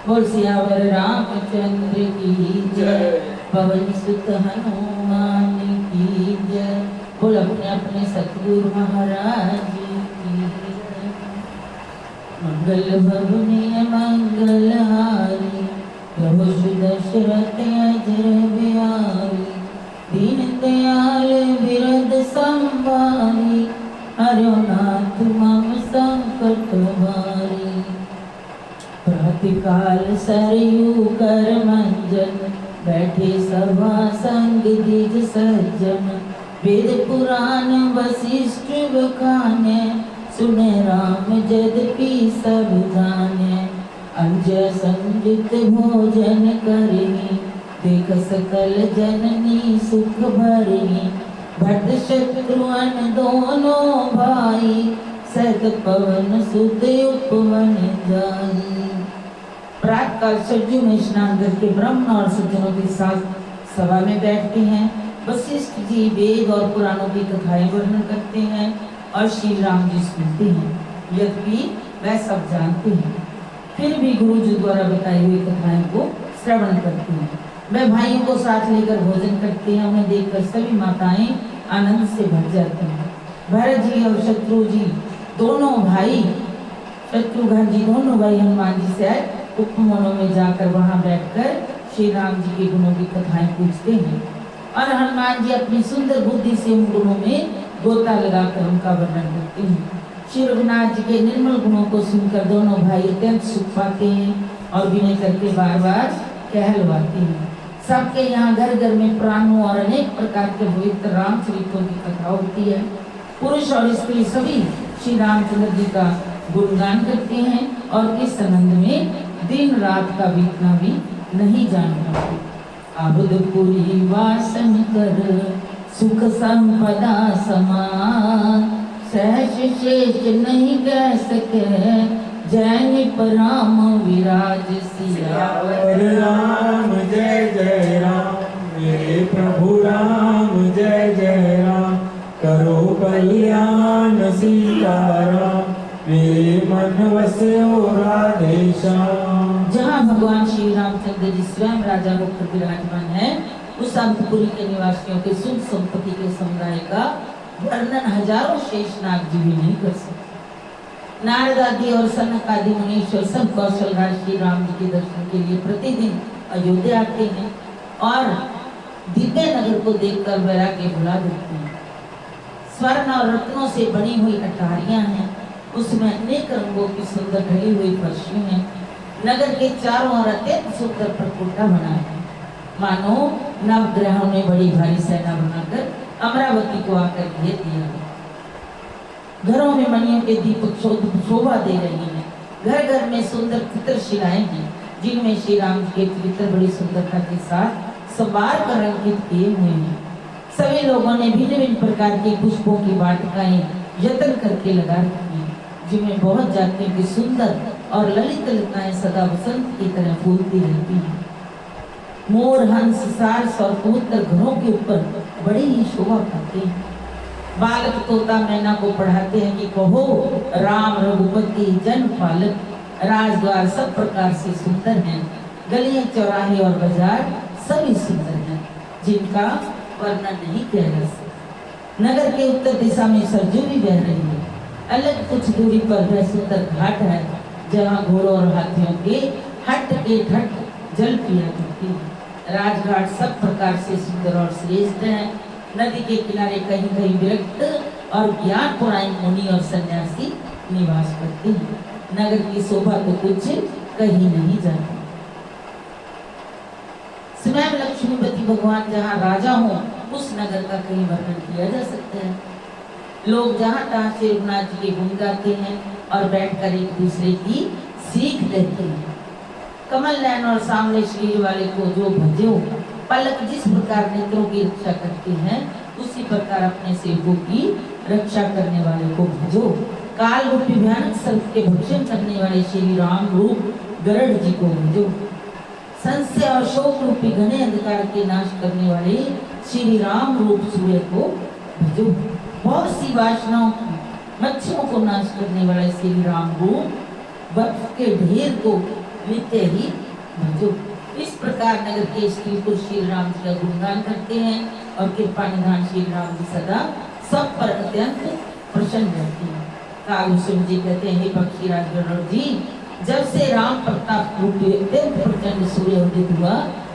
बोल सियावर रामचंद्र की जय, पवन सुत हनुमान की जय। बोल अपने अपने सतगुरु महाराज की जय। मंगल भवनीय मंगलहारी, प्रभु दशरथ अजर बिहारी। दीन दयाल बिरद संभारी, हरियो नाथ मम संकट हारी। प्रातःकाल सरयू कर मंजन, बैठे सभा संग द्विज सज्जन। वेद पुराण वशिष्ठ बखाने, सुने राम यद्यपि सब जाने। अंजय संयुक्त भोजन करही, देख सकल जननी सुख भरही। भट शत्रुघ्न दोनों भाई, सत पवन सुत उपवन जाई। प्रातःकाल सरयू में स्नान करके ब्रह्म और सज्जनों के साथ सभा में बैठते हैं। वशिष्ठ जी वेद और पुराणों की कथाएं वर्णन करते हैं और श्री राम जी सुनते हैं, यद्यपि वह सब जानते हैं, फिर भी गुरु जी द्वारा बताई हुई कथाएं को श्रवण करते हैं। वह भाइयों को साथ लेकर भोजन करते हैं। उन्हें देखकर सभी माताएं आनंद से भर जाती हैं। भरत जी और शत्रु जी दोनों भाई, शत्रुघ्न जी दोनों भाई हनुमान जी से उपवनों में जाकर वहां बैठकर श्री राम जी के गुणों की कथाएं पूछते हैं और हनुमान जी अपनी सुंदर बुद्धि से उन गुणों में गोता लगाकर उनका वर्णन करते हैं। श्री रघुनाथ जी के निर्मल गुणों को सुनकर दोनों भाई अत्यंत सुख पाते हैं और विनय करके बार बार कहलवाते हैं। सबके यहाँ घर घर में पुराणों और अनेक प्रकार के पवित्र रामचरित्रों की कथा होती है। पुरुष और स्त्री सभी श्री रामचंद्र जी का गुणगान करते हैं और इस आनंद में दिन रात का बीतना भी नहीं जान पाते। अवधपुरी वासन कर, सुख संपदा समान। सहज शेष नहीं कह सके, जैन पराम विराज सियावर राम जय जय राम। मेरे प्रभु राम जय जय राम। करो कल्याण सीताराम, मेरे मन वसे हो राधे श्याम। जहाँ भगवान श्री रामचंद्र जी स्वयं राजा होकर विराजमान है, उस अंतपुरी के निवासियों के सुख संपत्ति के समुदाय का वर्णन हजारों शेषनाग जी भी नहीं कर सकते। नारद आदि और सनक आदि मुनीश्वर सब कौशल राज श्री राम जी के दर्शन के लिए प्रतिदिन अयोध्या आते हैं और दिव्य नगर को देखकर वैराग्य भुला देते हैं। स्वर्ण और रत्नों से बनी हुई अटारियां हैं, उसमें अनेक रंगों की सुंदर ढली हुई फर्शियां हैं। नगर के चारों ओर अत्यंत सुंदर प्रकोटा बना है, मानो नवग्रहों ने बड़ी भारी सेना बनाकर अमरावती को आकर घेर दिया। घरों में मणियों के दीपक शोभा दे रही हैं। घर घर में सुंदर चित्रशिलाएं हैं, जिनमें श्री राम जी के चित्र बड़ी सुंदरता के साथ संवार कर अंकित किए हुए हैं। सभी लोगों ने भिन्न भिन्न प्रकार के पुष्पों की वाटिकाएं यत्न करके लगा रखी हैं, जिनमें बहुत जातियों की सुंदर और ललित लताएं सदा वसंत की तरह फूलती रहती हैं। मोर, हंस, सारस और कबूतर घरों के ऊपर बड़ी ही शोभा पाते हैं। बालक तोता मैना को पढ़ाते हैं कि कहो राम रघुपति जन पालक। राजद्वार सब प्रकार से सुंदर हैं, गलियां चौराहे और बाजार सभी सुंदर हैं, जिनका वर्णन नहीं किया जा सकता। नगर के उत्तर दिशा में सरजू भी बह रही है। अलग कुछ दूरी पर वह सुंदर घाट है, जहाँ घोड़ों और हाथियों के हट के ठट जल पिया करती है। राजघाट सब प्रकार से सुंदर और श्रेष्ठ है। नदी के किनारे कहीं कहीं विरक्त और ज्ञान पुराण मुनि और सन्यासी निवास करते हैं। नगर की शोभा तो कुछ कहीं नहीं जाती। स्वयं लक्ष्मीपति भगवान जहाँ राजा हो, उस नगर का कहीं वर्णन किया जा सकता है। लोग जहाँ तहाँ से रघुनाथ जी के गुण गाते हैं और बैठकर एक दूसरे की सीख लेते हैं। कमल नयन और सामने शरीर वाले को जो भजो, पलक जिस प्रकार नेत्रों की रक्षा करते हैं, उसी प्रकार अपने सेवकों की रक्षा करने वाले को भजो। काल रूपी भयानक सर्प के भक्षण करने वाले श्री राम रूप गरुड़ जी को भजो। संशय और शोक रूपी घने अंधकार के नाश करने वाले श्री राम रूप सूर्य को भजो। बहुत सी वासनाओं की मच्छरों को नाश करने वाले श्री राम रूप बर्फ के ढेर को नित्य ही भजो। इस प्रकार नगर के स्त्री पुरुष श्री राम जी का गुणगान करते हैं और कृपा निधान श्री राम जी सदा सब पर अत्यंत प्रसन्न रहते हैं। कालभूषण जी कहते हैं, हे पक्षीराज गरुड़ जी, जब से राम प्रताप रूपी अत्यंत प्रचंड सूर्य उदित हुआ,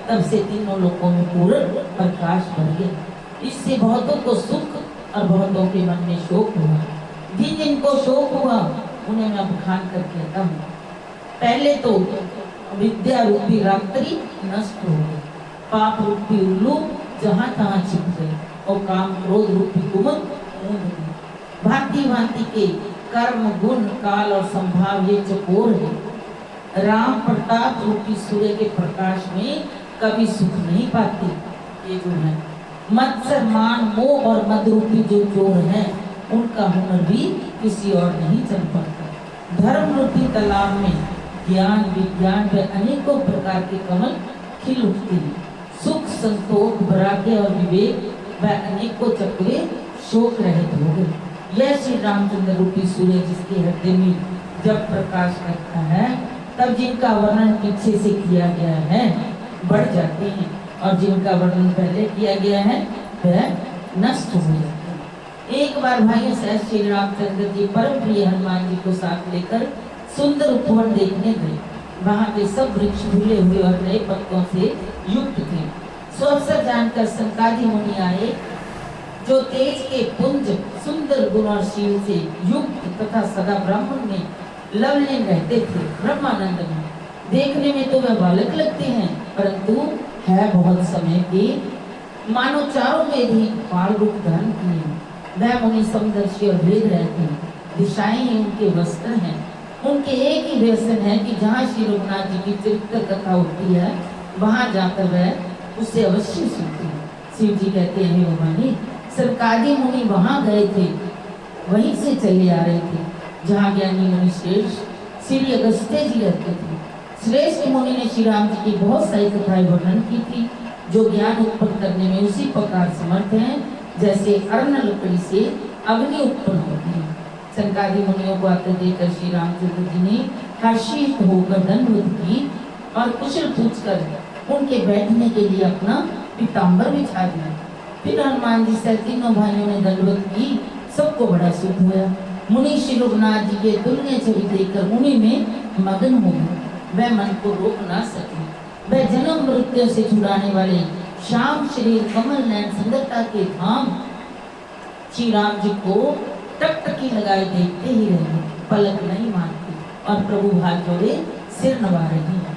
तब से तीनों लोकों में पूर्ण प्रकाश भर गया। इससे बहुतों को सुख और बहुतों के मन में शोक हुआ। जिन जिनको शोक हुआ उन्हें मैं बखान कर कहता हूँ। पहले तो विद्या रूपी रात्रि नष्ट हो गई, पाप रूपी उल्लू जहाँ तहाँ छिप गए और काम क्रोध रूपी कुमत ऊंघ गई। भांति भांति के कर्म गुण काल और संभाव ये चकोर है। राम प्रताप रूपी सूर्य के प्रकाश में कभी सुख नहीं पाते। ये जो है मत्सर मान मोह और मद रूपी जो चोर है, उनका हुनर भी किसी और नहीं चल पाता। धर्म रूपी तालाब में ज्ञान विज्ञान व अनेकों प्रकार के कमल खिल उठते हैं। सुख संतोष वैराग्य और विवेक व अनेकों चक्रे शोक रहित हो गए। यह श्री रामचंद्र रूपी सूर्य जिसके हृदय में जब प्रकाश करता है, तब जिनका वर्णन पीछे से किया गया है बढ़ जाते हैं, और जिनका वर्णन पहले किया गया है वह नष्ट हो जाते हैं। एक बार भाइयों से श्री रामचंद्र जी परम प्रिय हनुमान जी को साथ लेकर सुंदर उपवन देखने गए। वहां के सब वृक्ष फूले हुए और नए पत्तों से युक्त थे। सो अवसर जानकर संकादी मुनि आए, जो तेज के पुंज सुंदर गुण और शील से युक्त तथा सदा ब्राह्मण में लवलीन रहते थे। ब्रह्मानंद में देखने में तो वह बालक लगते हैं, परंतु है बहुत समय के, मानो चारों वेद ही बाल रूप धारण किए। वह मुनि समदर्शी और भेद रहते हैं, दिशाएं ही उनके वस्त्र हैं। उनके एक ही व्यसन है कि जहाँ श्री रघुनाथ जी की चरित्र कथा होती है, वहां जाकर वह उसे अवश्य सुनते हैं। शिव जी कहते हैं, भगवानी सरकादी मुनि वहां गए थे, वहीं से चले आ रहे थे जहाँ ज्ञानी मुनि श्रेष्ठ श्री अगस्त्य जी रहते थे। श्रेष्ठ मुनि ने श्री राम जी की बहुत सारी कथाएं वर्णन की थी, जो ज्ञान उत्पन्न करने में उसी प्रकार समर्थ हैं जैसे अर्ण लकड़ी से अग्नि उत्पन्न होती है। संकादी मुनियों को आते देखकर श्री रामचंद्र जी ने हर्षित होकर दंडवत की और कुशल पूछकर उनके बैठने के लिए अपना पीताम्बर बिछा दिया। फिर हनुमान जी से तीनों भाइयों ने दंडवत की। सबको बड़ा सुख हुआ। मुनि श्री रघुनाथ जी के तुल्य छवि देखकर मुनि में मगन हो गए। वह मन को रोक ना सके। वह जन्म मृत्यु से छुड़ाने वाले श्याम शरीर कमल नयन सुंदरता के धाम श्री राम जी को टकटकी लगाए देखते ही रहे, पलक नहीं मारते और प्रभु हाथ जोड़े सिर नवा रही है।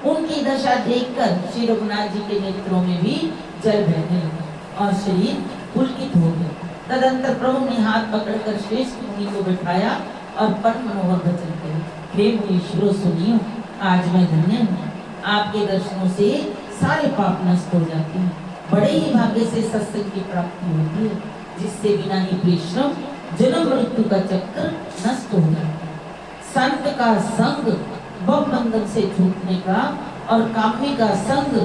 उनकी दशा देखकर श्री रघुनाथ जी के नेत्रों में भी जल बहने लगा और शरीर पुलकित हो गया। तदंतर प्रभु ने हाथ पकड़कर श्रेष्ठ मुनि को बैठाया और परम मनोहर वचन कहे, हे मुनीश्वरों सुनियो, आज मैं धन्य हूँ। आपके दर्शनों से सारे पाप नष्ट हो जाते हैं। बड़े ही भाग्य से सत्संग की प्राप्ति होती है, जिससे बिना ही परिश्रम जन्म मृत्यु का चक्कर नष्ट हो जाता है। संत का संग भव बंधन से छूटने का और कामी का संग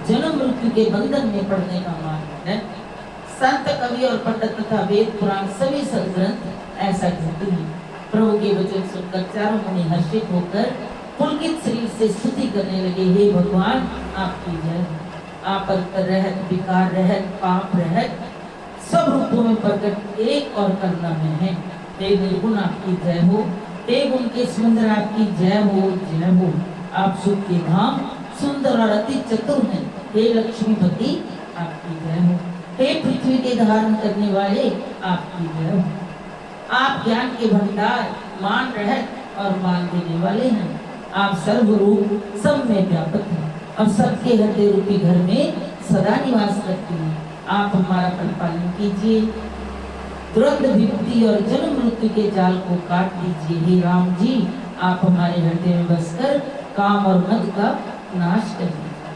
जन्म मृत्यु के बंधन में पड़ने का मार्ग है। संत कवि और पंडित तथा वेद पुराण सभी सदग्रंथ ऐसा कहते हैं। प्रभु के वचन सुनकर चारों मुनि हर्षित होकर पुलकित शरीर से स्तुति करने लगे, हे भगवान आपकी जय। आप अंतर रहत विकार रहत पाप रहत सब रूपों में प्रकट एक और करुणा में है। हे निर्गुण आपकी जय हो, हे गुण के सुंदर आपकी जय हो, जय हो। आप सुख के धाम सुंदर और अति चतुर हैं। हे लक्ष्मीपति आपकी जय हो, हे पृथ्वी के धारण करने वाले आपकी जय हो। आप ज्ञान के भंडार मान रहत और मान देने वाले हैं। आप सर्वरूप सब में व्यापक हैं और सबके हृदय रूपी घर में सदा निवास करते हैं। आप हमारा परिपालन कीजिए, तुरंत विपत्ति और जन्म मृत्यु के जाल को काट दीजिए। हे राम जी, आप हमारे हृदय में बसकर काम और मद का नाश कर दीजिए।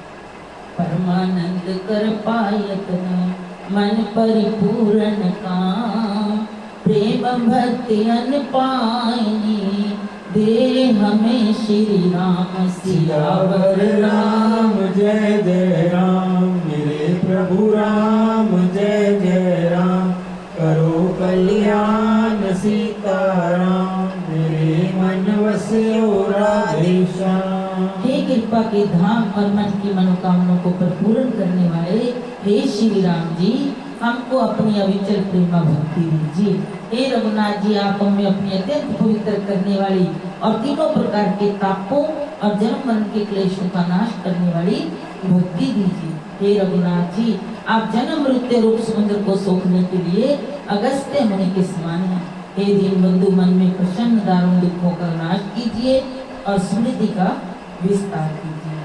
परमानंद कर पायतन मन परिपूर्ण काम, प्रेम भक्ति अन पाइनी दे हमें श्री राम सियावर राम जय जय राम। मेरे प्रभु राम जय जय राम। करो कल्याण सीताराम। मेरे मन वस्यो राधे श्याम। कृपा के धाम और मन की मनोकामनाओं को परिपूर्ण करने वाले हे श्री राम जी, हमको अपनी अविचल प्रेमा भक्ति दीजिए। हे रघुनाथ जी, आप हमें अपनी अत्यंत पवित्र करने वाली और तीनों प्रकार के तापों और जन्म मरण के क्लेशों का नाश करने वाली भक्ति दीजिए। हे रघुनाथ जी, आप जन्म मृत्यु रूप समुद्र को सोखने के लिए अगस्त्य मुनि के समान हैं। हे दीन बंधु, मन में प्रसन्न दारुण दुखों का नाश कीजिए और समृद्धि का विस्तार कीजिए।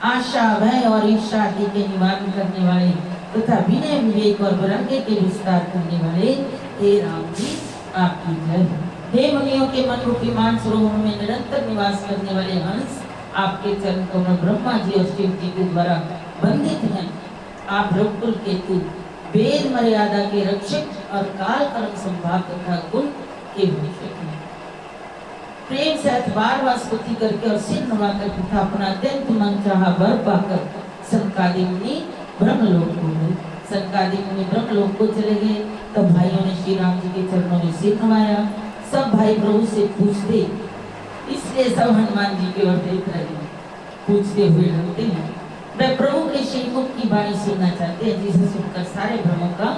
आशा, भय और ईर्ष्या आदि के निवारण करने वाले तथा विनय, विवेक और वैराग्य के विस्तार करने वाले हे राम जी, आपकी जय। हे मुनियों के मन रूपी मानसरोवर में निरंतर निवास करने वाले हंस, आपके चरण कमल ब्रह्मा जी और शिव जी के द्वारा बंधित हैं। आप रघुकुल केतु, वेद मर्यादा के रक्षक और काल कर्म संभाग तथा गुण के भूषक हैं। प्रेम से बार बार स्तुति करके और सिर नवाकर तथा अपना अत्यंत मनचाहा वर पाकर सनकादि मुनि ब्रह्मलोक को गए। सनकादि मुनि ब्रह्मलोक को चले गए। तब भाइयों ने श्री राम जी के चरणों में सिर नवाया। सब भाई प्रभु से पूछते, इसलिए सब हनुमान जी की ओर देख रहे हैं, पूछते हुए डरते हैं। वे प्रभु के श्रीमुख की वाणी सुनना चाहते हैं, जिसे सुनकर सारे भ्रमों का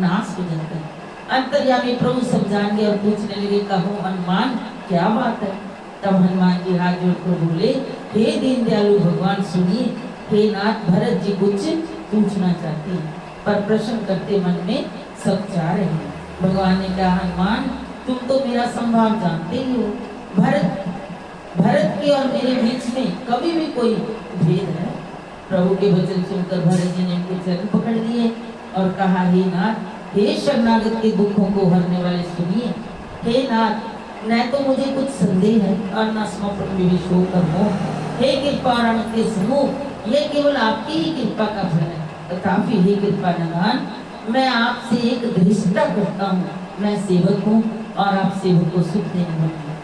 नाश हो जाता है। अंतर्यामी प्रभु सब जान गए और पूछने लगे, कहो हनुमान, क्या बात है? तब हनुमान जी हाथ जोड़कर बोले, हे दीन दयालु भगवान, सुनिए। हे नाथ, भरत जी कुछ पूछना चाहते हैं, पर प्रश्न करते मन में सब चाह रहे हैं। भगवान ने कहा, हनुमान, तुम तो मेरा स्वभाव जानते ही हो। भरत के और मेरे बीच में कभी भी कोई भेद है? प्रभु के वचन सुनकर भरत जी ने उनके चरण पकड़ लिए और कहा, हे नाथ, हे शरणागत के दुखों को हरने वाले, सुनिए। हे नाथ, न तो मुझे कुछ संदेह है और न समर्पण में विशोक और मोह। हे कृपा के समूह, यह केवल आपकी ही कृपा का फल है। तथापि हे कृपा निधान, मैं आपसे एक धृष्टा करता हूँ। मैं सेवक हूँ और आप सेवक को सुख देने वाले हैं।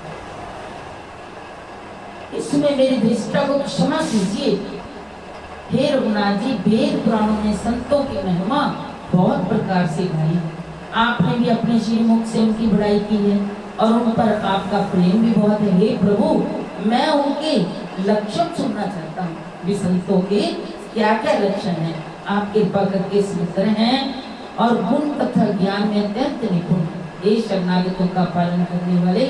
इसमें मेरी धृष्टा को क्षमा कीजिए। हे रघुनाथ जी, वेद पुराणों ने संतों की महिमा बहुत प्रकार से गाई। आपने भी अपने श्रीमुख से उनकी बड़ाई की है और उन पर आपका प्रेम भी बहुत है। हे प्रभु, मैं उनके लक्षण सुनना चाहता हूँ। भी संतों के क्या क्या लक्षण हैं? आप कृपा करके सुनते हैं और गुण तथा ज्ञान में अत्यंत निपुण हैं। ये शरणागतों का पालन करने वाले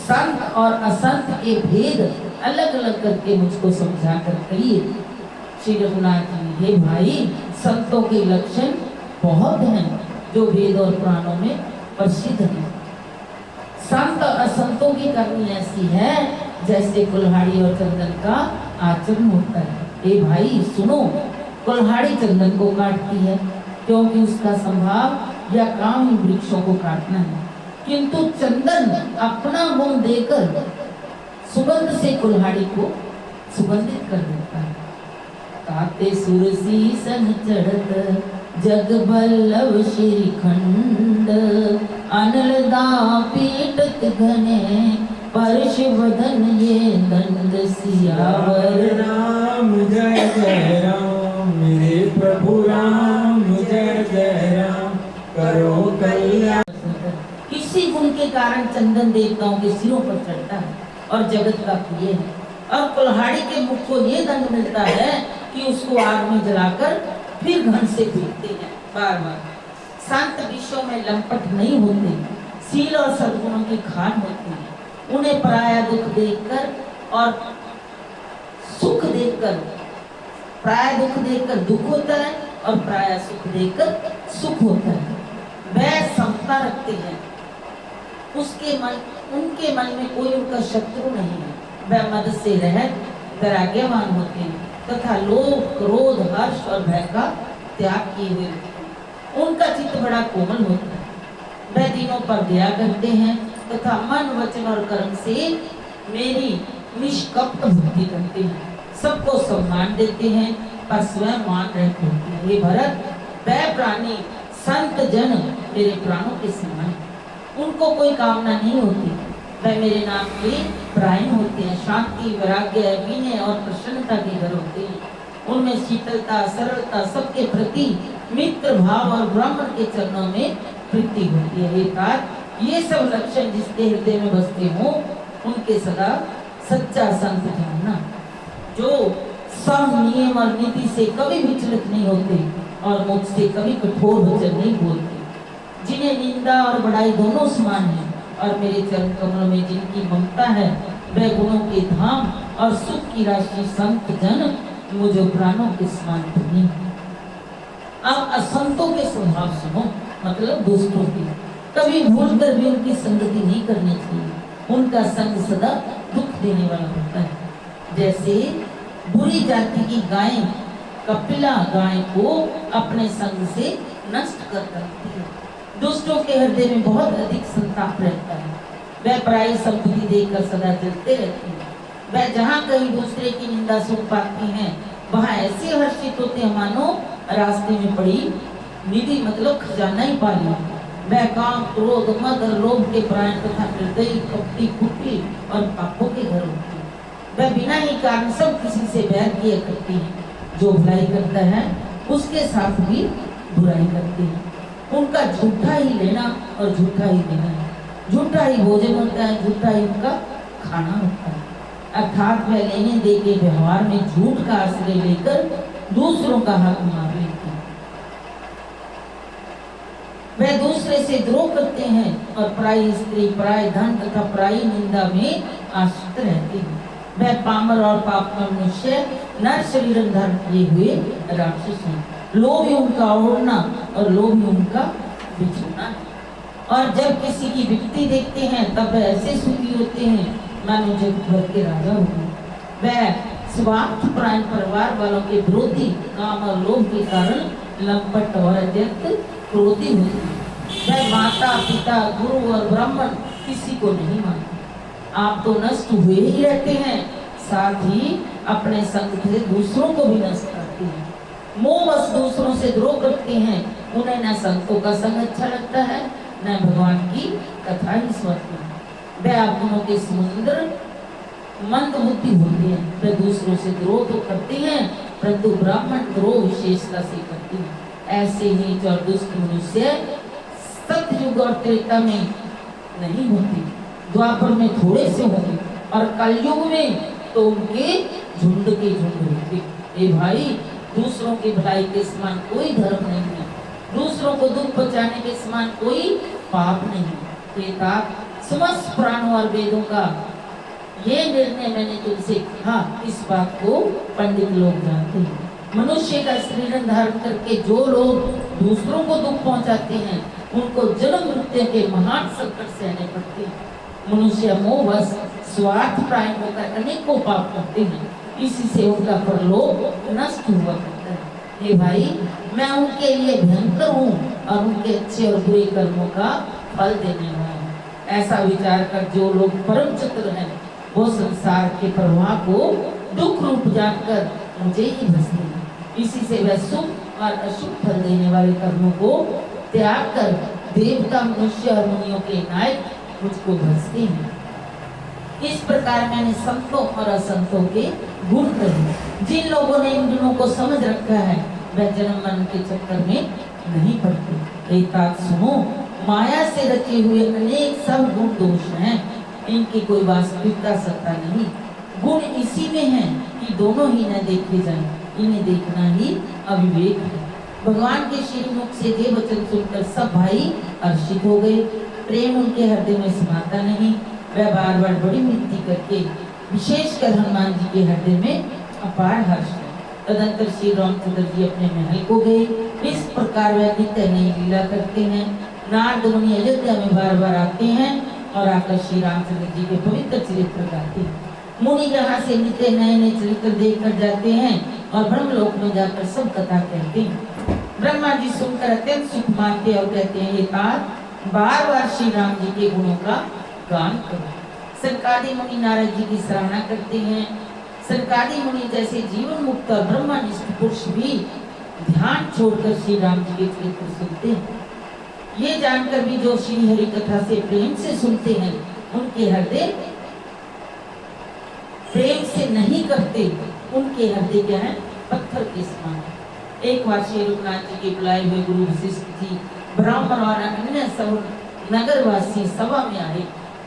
संत और असंत के भेद अलग अलग करके मुझको समझा कर कहिए। श्री रघुनाथ जी, हे भाई, संतों के लक्षण बहुत हैं जो वेद और पुराणों में प्रसिद्ध हैं। संत और असंतों की करनी ऐसी है जैसे कुल्हाड़ी और चंदन का आचरण होता है। हे भाई सुनो, कुल्हाड़ी चंदन को काटती है क्योंकि उसका स्वभाव या काम ही वृक्षों को काटना है, किंतु चंदन अपना गुण देकर सुगंध से कुल्हाड़ी को सुगंधित कर देता है। ताते सुरसी सन चढ़त जग बल्लभ श्रीखंड, अनलदा पीटत घने परश वदन ये दंड सियावर राम। जय जय राम, मेरे प्रभु राम, जय जय राम, करो कल्याण। किसी गुण के कारण चंदन देवताओं के सिरों पर चढ़ता है और जगत का प्रिय है, और कुल्हाड़ी के मुख को ये दंड मिलता है कि उसको आग में जलाकर फिर घन से पीटते हैं बार बार। संत विषयों में लंपट नहीं होते, सील और सद्गुणों की खान होती है। उन्हें पराया दुख देखकर और सुख देखकर, पराया दुख देखकर दुख होता है और पराया सुख देखकर सुख होता है। वह समता रखते हैं, उनके मन में कोई उनका शत्रु नहीं है। वह मद से रहित वैराग्यवान होते हैं तथा लोभ, क्रोध, हर्ष और भय का त्याग किए हुए। उनका चित्त बड़ा कोमल होता है। वह दिनों पर दया करते हैं तथा मन, वचन और कर्म से मेरी निष्कपट भक्ति करते हैं। सबको सम्मान देते हैं पर स्वयं मान रहित होते हैं। हे भरत, वह प्राणी संत जन मेरे प्राणों के समान, उनको कोई कामना नहीं होती। वह मेरे नाम के प्रायण होते हैं। शांति, वैराग्य, विनय और प्रसन्नता के घर होते हैं। उनमें शीतलता, सरलता, सबके प्रति मित्र भाव और ब्राह्मण के चरणों में प्रीति होती है। हे तात, ये सब लक्षण जिसके हृदय में बसते हो, उनके सदा सच्चा संत जानना। जो सम नियम और नीति से कभी विचलित नहीं होते और मुझसे कभी कठोर वचन नहीं बोलते, जिन्हें निंदा और बड़ाई दोनों समान है, और मेरे चरण कमलों में जिनकी ममता है, वह गुणों के धाम और सुख की राशि संत जन मुझे प्राणों के समान धनी है। अब असंतों के स्वभाव सुनो, मतलब दुष्टों की। कभी भूल कर भी उनकी संगति नहीं करनी चाहिए, उनका संग सदा दुख देने वाला होता है। जैसे बुरी जाति की गाय कपिला गाय को अपने संग से नष्ट कर देती है। दुष्टों के हृदय में बहुत अधिक संताप रहता है, वह पराई संपत्ति देखकर सदा जलते रहते हैं। वह जहाँ कहीं दूसरे की निंदा सुन पाती हैं, वहाँ ऐसे हर्षित होते हैं मानो रास्ते में पड़ी निधि, मतलब खजाना ही पा लिया। वह काम, क्रोध, मद और लोभ के परायण तथा निर्दयी, कपटी, कुटी और पापों के घर होती है। वह बिना ही कारण सब किसी से बैर किए करती है। जो भलाई करता है उसके साथ भी बुराई करती है। उनका झूठा ही लेना और झूठा ही देना है, झूठा ही भोजन होता है, झूठा ही उनका खाना होता है। अर्थात वह लेने दे के व्यवहार में झूठ का आश्रय लेकर दूसरों का हक मार लेते हैं। वह दूसरे से द्रोह करते हैं और पराई स्त्री, पराई धन तथा पराई निंदा में आश्रित रहते हैं। वह पामर और पापमय मनुष्य नर शरीर धारण किए हुए राक्षस हैं। लोभ ही उनका ओढ़ना और लोभ ही उनका बिछोना है। और जब किसी की विपत्ति देखते हैं तब वह ऐसे सुखी होते हैं मानो जगत भर के राजा हो। वह स्वार्थ परायण परिवार वालों के विरोधी, काम और लोभ के कारण लंपट और अत्यंत क्रोधी होते हैं। वह माता पिता, गुरु और ब्राह्मण किसी को नहीं मानते। आप तो नष्ट हुए ही रहते हैं, साथ ही अपने संग से दूसरों को भी नष्ट करते हैं। मोह बस दूसरों से द्रोह करते हैं। उन्हें न संतों का संग अच्छा लगता है, न भगवान की कथा ही स्मरते हैं। वह अपनों के समुद्र मंद बुद्धि होती है। वह दूसरों से द्रोह तो करते हैं, परंतु ब्राह्मण द्रोह विशेषता से करते हैं। ऐसे ही जो दुष्ट मनुष्य सतयुग और त्रेता में नहीं होते, द्वापर में थोड़े से होंगे और कलयुग में तो उनके झुंड के झुंड होंगे। ए भाई, दूसरों की भलाई के समान कोई धर्म नहीं है, दूसरों को दुख पहुंचाने के समान कोई पाप नहीं है। समस्त पुराणों और वेदों का ये निर्णय मैंने तुमसे कहा, इस बात को पंडित लोग जानते हैं। मनुष्य का शरीर धारण करके जो लोग दूसरों को दुख पहुंचाते हैं, उनको जन्म मृत्यु के महान संकट सहने पड़ते हैं। मनुष्य मोहवश स्वार्थ परायण होकर अनेकों पाप करते हैं, इसी से उनका परलोक नष्ट हुआ करता है। हे भाई, मैं उनके लिए भयंकर हूँ और उनके अच्छे और बुरे कर्मों का फल देने वाला हूँ। ऐसा विचार कर जो लोग परम चतुर हैं, वो संसार के प्रवाह को दुख रूप जानकर मुझे ही भसते हैं। इसी से वह शुभ और अशुभ फल देने वाले कर्मों को त्याग कर देवता, मनुष्य और मुनियों के नायक मुझको भसते हैं। इस प्रकार मैंने संतों और असंतों के गुण कहे। जिन लोगों ने इन गुणों को समझ रखा है, वह जन्म मरण के चक्कर में नहीं पड़ते। एक बात सुनो, माया से रचे हुए अनेक सब गुण दोष हैं, इनकी कोई वास्तविकता सत्ता नहीं। गुण इसी में है कि दोनों ही न देखे जाएं, इन्हें देखना ही अविवेक है। भगवान के श्रीमुख से ये वचन सुनकर सब भाई हर्षित हो गए। प्रेम उनके हृदय में समाता नहीं। वह बार बार बड़ी विनती करके विशेषकर हनुमान जी के हृदय में अपार हर्ष है। तदंतर श्री रामचंद्र जी अपने महल को गए। इस प्रकार वह नित्य नई लीला करते हैं। नारद मुनि अयोध्या में बार बार आते हैं और आकर श्री रामचंद्र जी के पवित्र चरित्र गाते हैं। मुनि यहाँ से नित्य नए नए चरित्र देख कर जाते हैं और ब्रह्मलोक में जाकर सब कथा कहते हैं। ब्रह्मा जी सुनकर अत्यंत सुख मानते और कहते हैं, ये तात बार बार श्री राम जी के गुणों का गान करो। सनकादि मुनि नारद जी की सराहना करते हैं। सनकादि मुनि जैसे जीवन मुक्त और ब्रह्मनिष्ठ पुरुष भी ध्यान छोड़कर श्री राम जी के चरित्र सुनते हैं। ये जानकर भी जो श्री हरि कथा से प्रेम से सुनते हैं, उनके हृदय प्रेम से नहीं करते, उनके हृदय क्या है, पत्थर के समान। एक बार श्री रघुनाथ जी के बुलाए हुए गुरु वशिष्ठ जी ब्राह्मण और अन्य सब नगरवासी सभा में आए।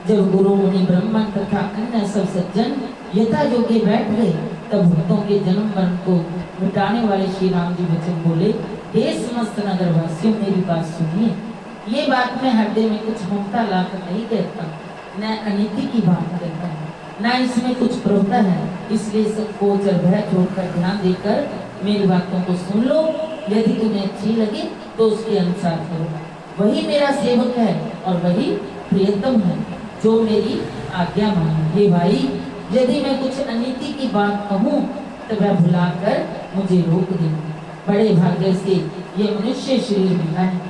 जब गुरु मुनि ब्राह्मण तथा अन्य सब सज्जन यथा योग्य बैठ गए, तब भक्तों के जन्म मरण को मिटाने वाले श्री राम जी वचन बोले, हे समस्त नगर वासियों मेरी बात सुनिए। ये बात मैं हृदय में कुछ ममता लाकर नहीं कहता, न अनिति की बात कहता है, न इसमें कुछ प्रभुता है। इसलिए सबको चर भय छोड़कर ध्यान देकर मेरी बातों को सुन लो। यदि तुम्हें अच्छी लगे तो उसके अनुसार करो। वही मेरा सेवक है और वही प्रियतम है जो मेरी आज्ञा माने। हे भाई, यदि मैं कुछ अनिति की बात कहूँ तो वह भुलाकर मुझे रोक दे। बड़े भाग्य से ये मनुष्य शरीर मिला है।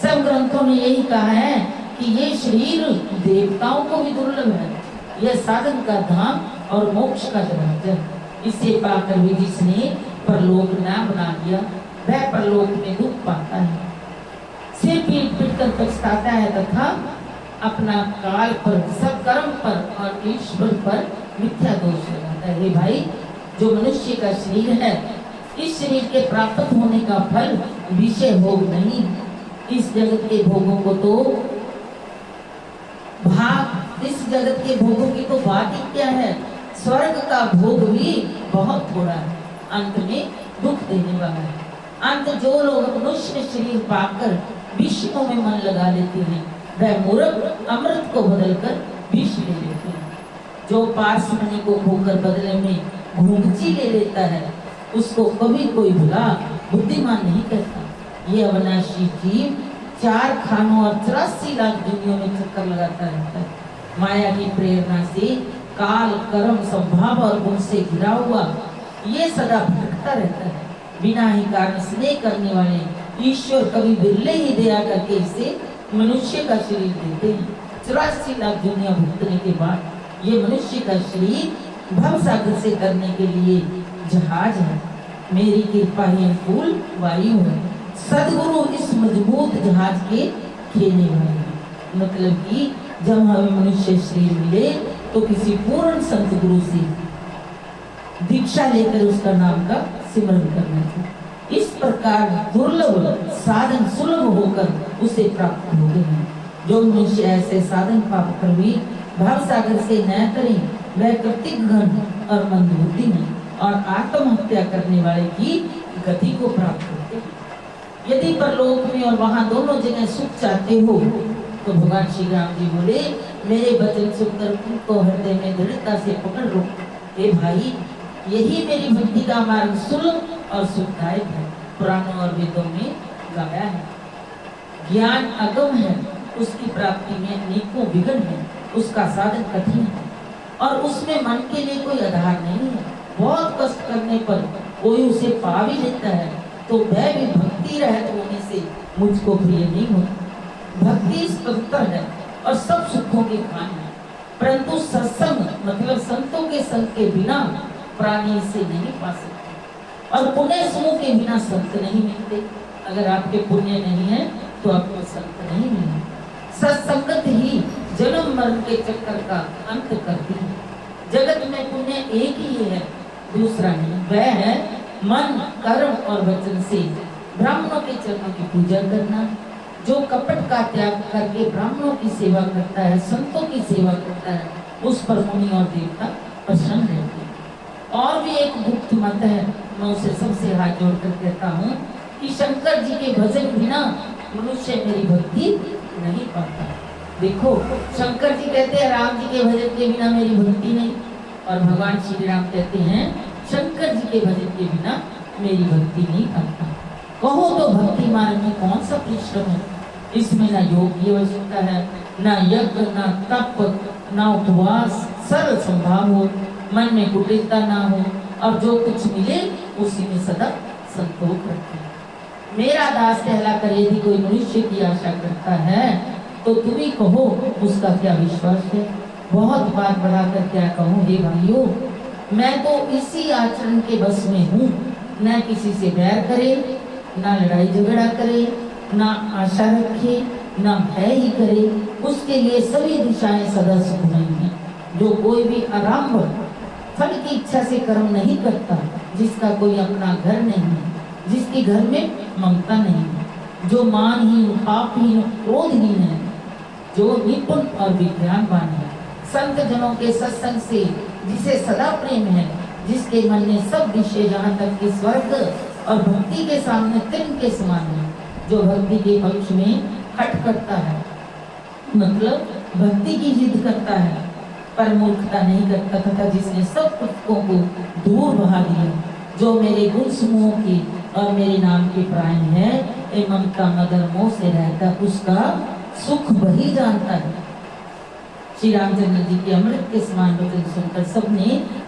सब ग्रंथों ने यही कहा है कि ये शरीर देवताओं को भी दुर्लभ है। यह साधन का धाम और मोक्ष का दरवाजा। इसे पाकर भी जिसने परलोक न बना दिया वह परलोक में दुख पाता है, सिर पीट पीट कर पछताता है तथा अपना काल पर, सत्कर्म पर और ईश्वर पर मिथ्या दोष लगाता है। हे भाई, जो मनुष्य का शरीर है, इस शरीर के प्राप्त होने का फल विषय भोग नहीं। इस जगत के भोगों को तो इस जगत के भोगों की तो बात ही क्या है। स्वर्ग का भोग भी बहुत थोड़ा है, अंत में दुख देने वाला है। अंत जो लोग मनुष्य शरीर पाकर विषयों में मन लगा लेते हैं वह मूर्ख अमृत को बदलकर विष ले लेते हैं। जो पार्श्वनी को खोकर बदले में घूंघची ले लेता है उसको कभी कोई भला बुद्धिमान नहीं कहता। ये अविनाशी जीव 4 खानों और 84 लाख दुनियों में चक्कर लगाता रहता है। माया की प्रेरणा से काल, कर्म, स्वभाव और गुण से घिरा हुआ ये सदा भटकता रहता है। बिना ही कारण स्नेह करने वाले ईश्वर कभी बिरले ही दया करके इसे मनुष्य का शरीर देते हैं। 84 लाख दुनिया भुगतने के बाद ये मनुष्य का शरीर भवसागर से करने के लिए जहाज है। मेरी कृपा ही अनुकूल वायु है। सदगुरु इस मजबूत जहाज के खेलने वाले हैं। मतलब कि जब हमें मनुष्य शरीर मिले तो किसी पूर्ण संत गुरु से दीक्षा लेकर उसका नाम का सिमरन करना चाहिए। इस प्रकार दुर्लभ साधन सुलभ होकर उसे प्राप्त हो गए हैं। जो मनुष्य ऐसे साधन पाप कर भी भाव सागर से न करें वह कृतिक घन और मंदबुद्धि नहीं और आत्महत्या करने वाले की गति को प्राप्त करते हैं। यदि परलोक में और वहां दोनों जगह सुख चाहते हो तो भगवान श्री राम जी बोले, मेरे वचन सुनकर उनको हृदय में दृढ़ता से पकड़ लो। हे भाई, यही मेरी भक्ति का मार्ग सुलभ और सुखदायक है। पुराणों और वेदों में गाया है। ज्ञान अगम है, उसकी प्राप्ति में अनेकों विघ्न है, उसका साधन कठिन है और उसमें मन के लिए कोई आधार नहीं है। बहुत कष्ट करने पर कोई उसे पा भी लेता है तो वह भी भक्ति रहित होने से मुझको प्रिय नहीं होता। भक्ति स्वतंत्र है और सब सुखों की खान है, परंतु सत्संग मतलब संतों के संग के बिना प्राणी इसे नहीं पा सकते और पुण्य समूह के बिना संत नहीं मिलते। अगर आपके पुण्य नहीं है तो आपको संत नहीं मिले। सत्संगत ही जन्म मरण के चक्कर का अंत करती है। जगत में पुण्य एक ही है, दूसरा नहीं। वह है मन, कर्म और वचन से ब्राह्मणों के चरणों की पूजा करना। जो कपट का त्याग करके ब्राह्मणों की सेवा करता है, संतों की सेवा करता है, उस पर मुनि और देवता प्रसन्न रहते हैं। और भी एक गुप्त मत है, मैं उसे सबसे हाथ जोड़कर कहता हूँ कि शंकर जी के भजन बिना मनुष्य मेरी भक्ति नहीं पाता। देखो, शंकर जी कहते हैं राम जी के भजन के बिना मेरी भक्ति नहीं, और भगवान श्री राम कहते हैं शंकर जी के भजन के बिना मेरी भक्ति नहीं पाता। कहो तो भक्ति मार्ग में कौन सा परिश्रम है? इसमें ना योग की आवश्यकता है, ना यज्ञ, ना तप, ना उपवास, सरल स्वभाव हो, मन में कुटिलता ना हो और जो कुछ मिले उसी में सदा संतोष रखे। मेरा दास कहलाकर यदि कोई मनुष्य की आशा करता है तो तुम ही कहो उसका क्या विश्वास है। बहुत बात बढ़ाकर क्या कहूँ हे भाइयों, मैं तो इसी आचरण के बस में हूँ, न किसी से बैर करे, ना लड़ाई झगड़ा करे, ना आशा रखे, ना भय ही करे। उसके लिए सभी दिशाएं सदा सुखमय हैं। जो कोई भी आरंभ फल की इच्छा से कर्म नहीं करता, जिसका कोई अपना घर नहीं है, जिसके घर में ममता नहीं है, जो मानहीन, पापहीन, क्रोधहीन है, जो निपुण और विज्ञानवान है, संत जनों के सत्संग से जिसे सदा प्रेम है, जिसके मन में सब विषय यहाँ तक कि स्वर्ग और भक्ति के सामने तिन के समान है, जो भक्ति के पक्ष में हट करता है, मतलब भक्ति की जिद करता है पर मूर्खता नहीं करता, तथा जिसने सब पुस्तकों को दूर बहा दिया, जो मेरे गुण समूह की और मेरे नाम के प्राण है, ए ममता मदर मोह से रहता, उसका सुख वही जानता है। श्री रामचंद्र जी के अमृत के समान वचन सुनकर सबने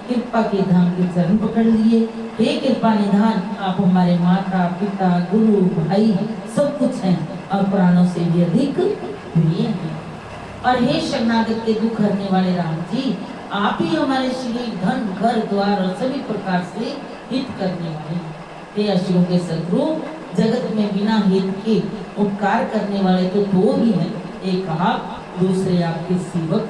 कृपा के धाम के चरण पकड़ लिए। हे कृपा निधान, आप हमारे माता पिता गुरु भाई सब कुछ हैं और प्राणों से भी अधिक प्रिय हैं। और हे शरणागत के दुख हरने वाले राम जी, आप ही हमारे शरीर धन घर द्वार और सभी प्रकार से हित करने वाले। हे असुरों के शत्रु, जगत में बिना हित के उपकार करने वाले तो दो ही हैं, एक आप दूसरे आपके सेवक।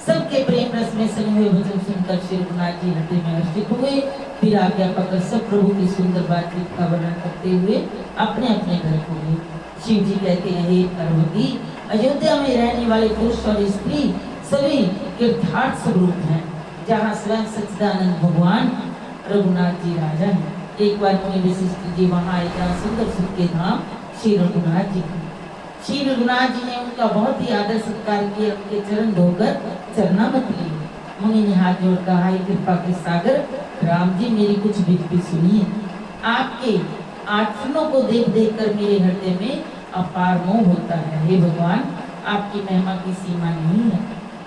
सबके प्रेम रस में सने हुए भजन सुनकर श्री रघुनाथ जी हृदय में हर्षित हुए। फिर आज्ञा पाकर सब प्रभु की सुंदर बातचीत का वर्णन करते हुए अपने अपने घर को गए। शिव जी कहते हैं, हे पार्वती, अयोध्या में रहने वाले पुरुष और स्त्री सभी तीर्थार्थ स्वरूप हैं, जहाँ स्वयं सच्चिदानंद भगवान रघुनाथ जी राजा हैं। एक बार मुनि वशिष्ठ जी वहाँ आए, जहाँ सुंदर सुख के धाम श्री रघुनाथ जी। श्री रघुनाथ जी ने उनका बहुत ही आदर सत्कार किया, उनके चरण धोकर चरणामत लिए। मुनि ने हाथ जोड़ कहा, हे कृपा के सागर राम जी, मेरी कुछ विनती सुनिए। आपके आचरणों को देख देख कर मेरे हृदय में अपार मोह होता है। हे भगवान, आपकी महिमा की सीमा नहीं है,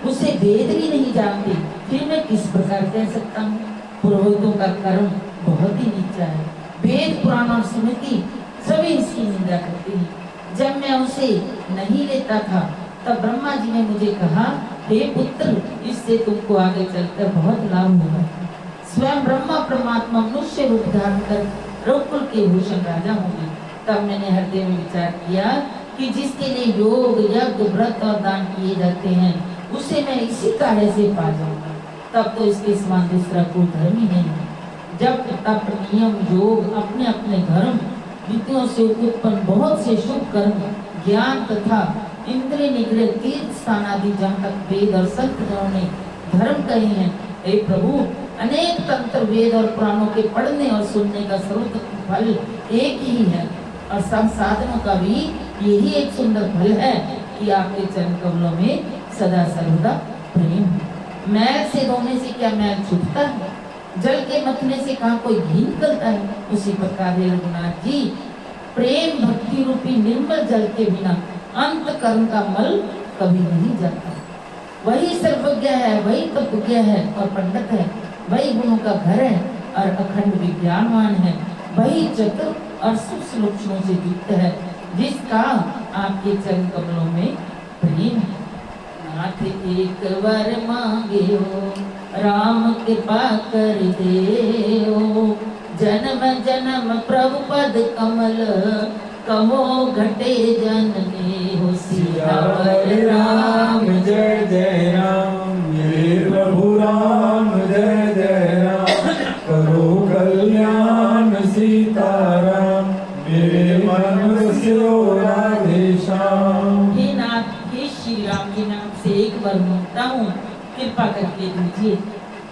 उसे वेद भी नहीं जानते, फिर मैं किस प्रकार कह सकता हूँ। पुरोहितों का कर्म बहुत ही नीचा है, वेद पुराण और स्मृति सभी इसकी निंदा करते हैं। जब मैं उसे नहीं लेता था तब ब्रह्मा जी ने मुझे कहा, हे पुत्र, इससे तुमको आगे चलकर बहुत लाभ होगा। स्वयं ब्रह्मा परमात्मा मनुष्य रूप धारण कर रघुकुल के भूषण राजा होंगे। तब मैंने हृदय में विचार किया कि जिसके लिए योग यज्ञ व्रत और दान किए जाते हैं, उसे मैं इसी कार्य से पा जाऊंगा। तब तो इसके समान दूसरा कोई धर्म ही नहीं है। जब तप नियम योग अपने अपने धर्म रीतियों से उत्पन्न बहुत से शुभ कर्म ज्ञान तथा इंद्रिय निग्रह तीर्थ स्थान आदि जहाँ तक वेद और संत जनों ने धर्म कहे हैं, हे प्रभु, अनेक तंत्र वेद और पुराणों के पढ़ने और सुनने का सर्वोत्तम फल एक ही है और सब साधनों का भी यही एक सुंदर फल है कि आपके चरण कमलों में सदा सर्वदा प्रेम है। मैल से धोने से क्या मैल छूटता है? जल के मथने से कहाँ कोई घी निकलता है? उसी प्रकार हे रघुनाथ जी, प्रेम भक्ति रूपी निर्मल जल के बिना अंत कर्म का मल कभी नहीं जाता। वही सर्वज्ञ है, वही तत्वज्ञ है और पंडित है, वही गुणों का घर है और अखंड विज्ञानवान है, वही चतुर और सूक्ष्म लक्षणों से युक्त है, जिसका आपके चरण कमलों में प्रेम है। नाथ एक वर मांगे हो, राम कृपा कर दे हो, जन्म जन्म प्रभु पद कमल, कहो घटे जन्मे हो। सियावर राम जय जय राम, मेरे प्रभु राम जय जय राम, करो कल्याण सीताराम, मेरे मन से राधे श्याम। हे नाथ, हे श्री राम के नाम से एक बार मांगता हूँ, कृपा करके दीजिए।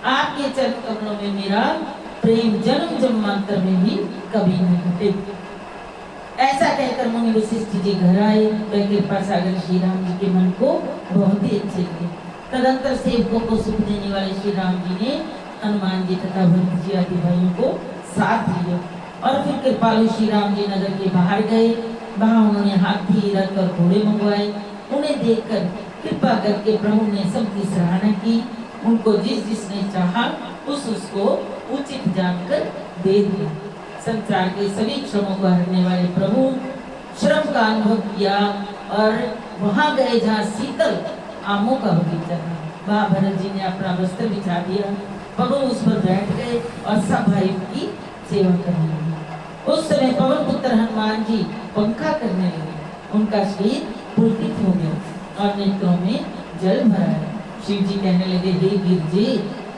आपके चरण कमलों में मेरा प्रेम जन्म जन्मांतर में भी कभी नहीं घटे। ऐसा कहकर मुनि वशिष्ठ जी घर आए। वह कृपा सागर श्री राम जी के मन को बहुत ही अच्छे लगे। तदंतर सेवकों को सुख देने वाले श्री राम जी ने हनुमान जी तथा भरत जी आदि भाइयों को साथ लिया और फिर कृपालु श्री राम जी नगर के बाहर गए। वहाँ उन्होंने हाथी रथ और घोड़े मंगवाए। उन्हें देखकर कृपा करके प्रभु ने सबकी सराहना की। उनको जिस जिसने चाहा उसको उचित जानकर दे दिया। संसार के सभी श्रमों को हरने वाले प्रभु श्रम का अनुभव किया और वहां गए जहाँ शीतल आमों का बगीचा था। वहाँ भरत जी ने अपना वस्त्र बिछा दिया। प्रभु उस पर बैठ गए और सब भाइयों की सेवा करने लगे। उस समय पवन पुत्र हनुमान जी पंखा करने लगे। उनका शरीर पुलकित हो गया और नेत्रों में जल भरा। शिव जी कहने लगे, हे वीर जी,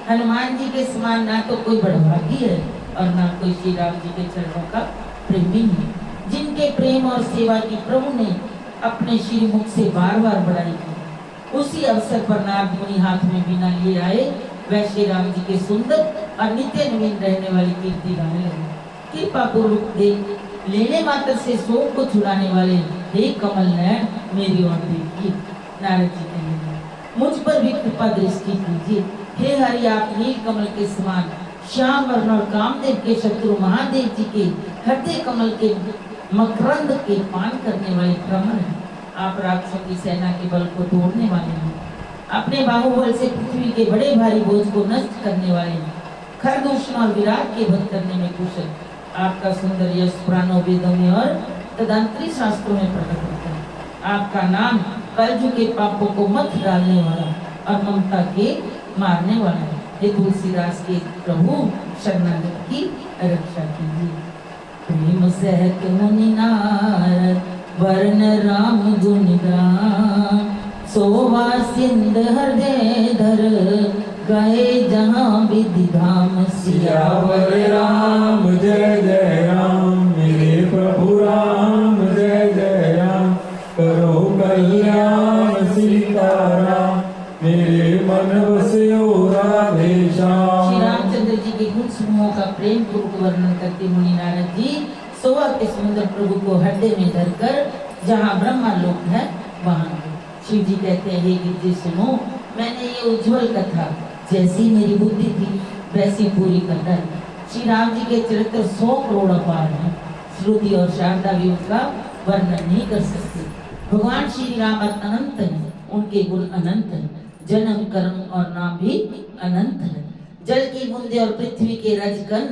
हनुमान जी के समान ना तो कोई बड़भागी है और ना कोई श्री राम जी के चरणों का प्रेमी है, जिनके प्रेम और सेवा की प्रभु ने अपने श्री मुख से बार बार बड़ाई की। उसी अवसर पर नारद मुनि हाथ में वीणा लिए आए वह श्री राम जी के सुंदर और नित्य नवीन रहने वाली कीर्ति गाने लगे। कृपा पूर्वक देख लेने मात्र से शोक को छुड़ाने वाले हे कमल नयन मेरी ओर देखिए। नारद जी कहेंगे मुझ पर भी कृपा दृष्टि कीजिए। हे हरि आप नील कमल के समान श्याम वर्ण और कामदेव के शत्रु महादेव जी के हृदय कमल के मकरंद के पान करने वाले भ्रमर हैं। आप राक्षसों की सेना के बल को तोड़ने वाले हैं। अपने बाहुबल से पृथ्वी के बड़े भारी बोझ को नष्ट करने वाले हैं। खरदूषण और विराट के वध करने में कुशल। आपका सुंदर यश पुराणों वेदों में और तदंतरी शास्त्रों में प्रकट होता है। आपका नाम कलयुग के पापों को मत डालने वाला और ममता के मारने वाला है। हे तुलसीदास के प्रभु शरणागत की रक्षा कीजिए। प्रेम सहत मुनि नारद वर्ण राम गुण गान सोवा सिंध हृदय धर गए जहाँ विधि धाम सियावर राम जय जय राम मेरे प्रभु राम जय जय राम करो कल्याण सीताराम मेरे मन बस्यो राधे श्याम। श्री रामचंद्र जी के गुण समूहों का प्रेम पूर्वक वर्णन करते मुनि नारद जी सोवा के सुंदर प्रभु को हृदय में धरकर जहाँ ब्रह्मा लोक है वहाँ गए। शिव जी कहते हैं हे गिरजे सुनो मैंने ये उज्जवल कथा जैसी मेरी बुद्धि थी वैसी पूरी कर डाली। श्री राम जी के चरित्र 100 करोड़ अपार हैं। श्रुति और शारदा भी उनका वर्णन नहीं कर सकते। भगवान श्री राम अनंत हैं, उनके गुण अनंत हैं। जन्म कर्म और नाम भी अनंत है। जल की बूंदे और पृथ्वी के रजकण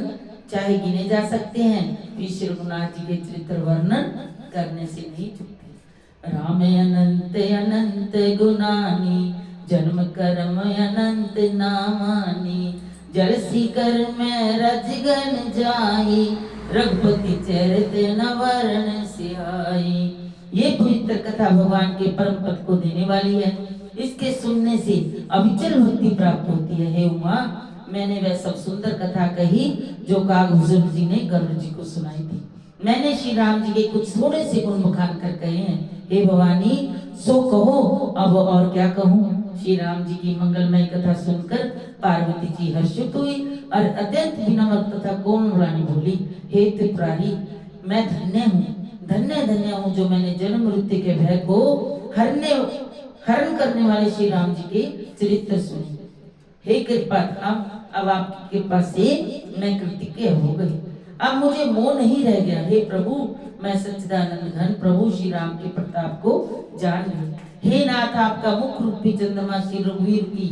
चाहे गिने जा सकते हैं, श्री रघुनाथ जी के चरित्र वर्णन करने से नहीं चुकते। राम अनंत अनंत गुणानी जन्म कर्म अनंत नामानी जल सीकर में रजगन जाई रघुपति चरित न वर्ण सिहाई। ये पवित्र कथा भगवान के परम पद को देने वाली है। इसके सुनने से अविचल भक्ति प्राप्त होती है। हे उमा मैंने वह सब सुंदर कथा कही जो कागभूषण जी ने गरुड़ जी को सुनाई थी। मैंने श्री राम जी के कुछ थोड़े से गुण बखान कर कहे हैं। हे भवानी सो कहो अब और क्या कहूँ। श्री राम जी की मंगलमय कथा सुनकर पार्वती जी हर्षित हुई और अत्यंत विनम्र तथा कोमल वाणी बोली हे त्रिपुरारी मैं धन्य हूँ धन्य धन्य हूँ जो मैंने जन्म मृत्यु के भय को हरण करने वाले श्री राम जी के चरित्र सुने। हे कृपा धाम अब आपकी कृपा से मैं कृतज्ञ हो गई। अब मुझे मोह नहीं रह गया। हे प्रभु मैं सच्चिदानंद घन प्रभु श्री राम के प्रताप को जान गई। हे नाथ आपका मुख रूपी चंद्रमा श्री रघुवीर की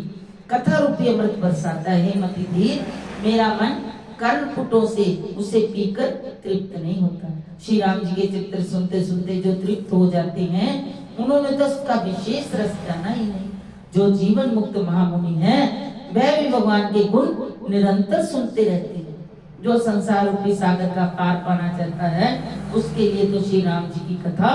कथा रूपी अमृत बरसाता है। हे मति धीर मेरा मन कर्णपुटों से उसे पीकर तृप्त नहीं होता। श्री राम जी के चित्र सुनते सुनते जो तृप्त हो जाते हैं उन्होंने तो उसका विशेष रस जाना ही नहीं। जो जीवन मुक्त महामुनि है वह भी भगवान के गुण निरंतर सुनते रहते हैं। जो संसार रूपी सागर का पार पाना चाहता है उसके लिए तो श्री राम जी की कथा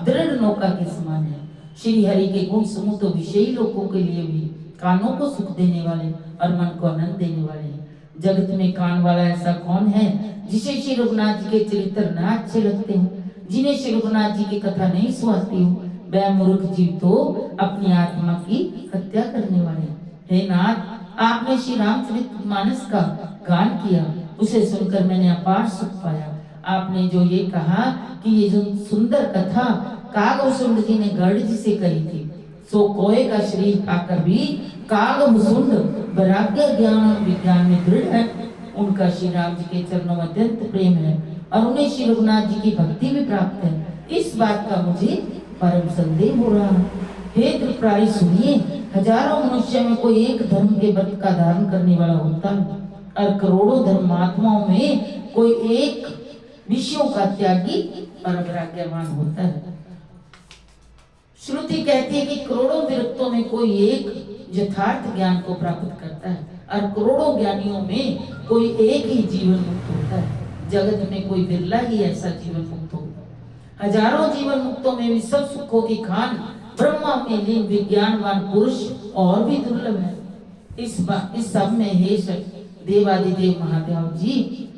दृढ़ नौका के समान है। श्री हरि के गुण समूह तो विषयी लोगों के लिए भी कानों को सुख देने वाले और मन को आनंद देने वाले हैं। जगत में कान वाला ऐसा कौन है जिसे श्री रघुनाथ जी के चरित्र न अच्छे लगते हो, जिन्हें श्री रघुनाथ जी की कथा नहीं सुहाती हो। वह मूर्ख जीव तो अपनी आत्मा की हत्या करने वाले। हे नाथ आपने श्री रामचरितमानस का गान किया, उसे सुनकर मैंने अपार सुख पाया। आपने जो ये कहा कि ये जो सुंदर कथा कागभूषुंड जी ने गरुड़ जी से कही थी, सो कोय का शरीर पाकर भी कागभूषुंड वैराग्य ज्ञान विज्ञान में दृढ़ है। उनका श्री राम जी के चरणों में अत्यंत प्रेम है और उन्हें श्री रघुनाथ जी की भक्ति भी प्राप्त है। इस बात का मुझे परम संदेह हो रहा है। हे त्रिपुरारी सुनिए, हजारों मनुष्य में कोई एक धर्म के व्रत का धारण करने वाला होता है और करोड़ों धर्मात्माओं में कोई एक विषयों का त्यागी और वैराग्यवान होता है। श्रुति कहती है कि करोड़ों विरक्तों में कोई एक यथार्थ ज्ञान को प्राप्त करता है और करोड़ों ज्ञानियों में कोई एक ही जीवन मुक्त होता है। जगत में कोई बिरला ही ऐसा जीवन मुक्त होता है। हजारों जीवन मुक्तों में भी सब सुखों की खान ब्रह्मा में लीन विज्ञानवान पुरुष और भी दुर्लभ है। इस सब में हे देवादिदेव महादेव जी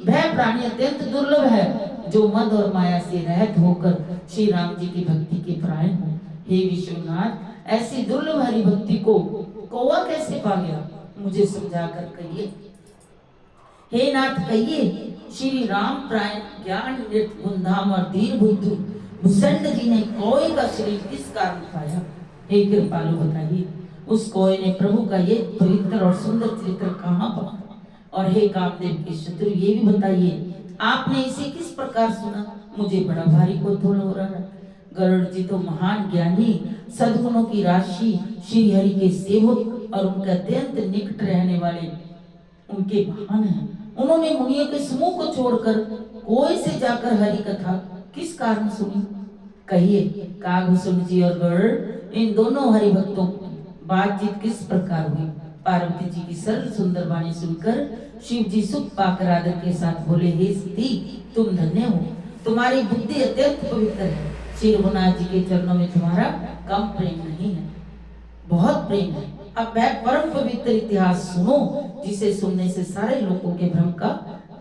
वह प्राणी अत्यंत दुर्लभ है जो मद और माया से रहित होकर श्री राम जी की भक्ति के परायण हो। हे विश्वनाथ ऐसी दुर्लभ हरि भक्ति को कौवा कैसे पा गया? मुझे समझा कर कहिए। हे नाथ कहिए, श्री राम प्राण ज्ञान गुणधाम और दीन बुद्धि भूषण जी ने कोय का शरीर किस कारण पाया? हे कृपालु बताइए, उस कोय ने प्रभु का ये पवित्र और सुंदर चरित्र कहाँ पाया? और हे कामदेव के शत्रु ये भी बताइए, आपने इसे किस प्रकार सुना? मुझे बड़ा भारी कौतूहल हो रहा है। गरुड़ जी तो महान ज्ञानी, सद्गुणों की राशि, श्री हरि के सेवक और उनके अत्यंत निकट रहने वाले उनके वाहन हैं। उन्होंने मुनियों के समूह को छोड़कर कोई से जाकर हरि कथा किस कारण सुनी? कहिए, कागभूषण जी और गरुड़ इन दोनों हरि भक्तों की बातचीत किस प्रकार हुई? पार्वती जी की सरल सुंदर वाणी सुनकर शिव जी सुख पाकर आदर के साथ बोले, हे सती तुम धन्य हो, तुम्हारी बुद्धि अत्यंत पवित्र है। श्री रघुनाथ जी के चरणों में तुम्हारा कम प्रेम नहीं है, बहुत प्रेम है। अब वह परम पवित्र इतिहास सुनो, जिसे सुनने से सारे लोगों के भ्रम का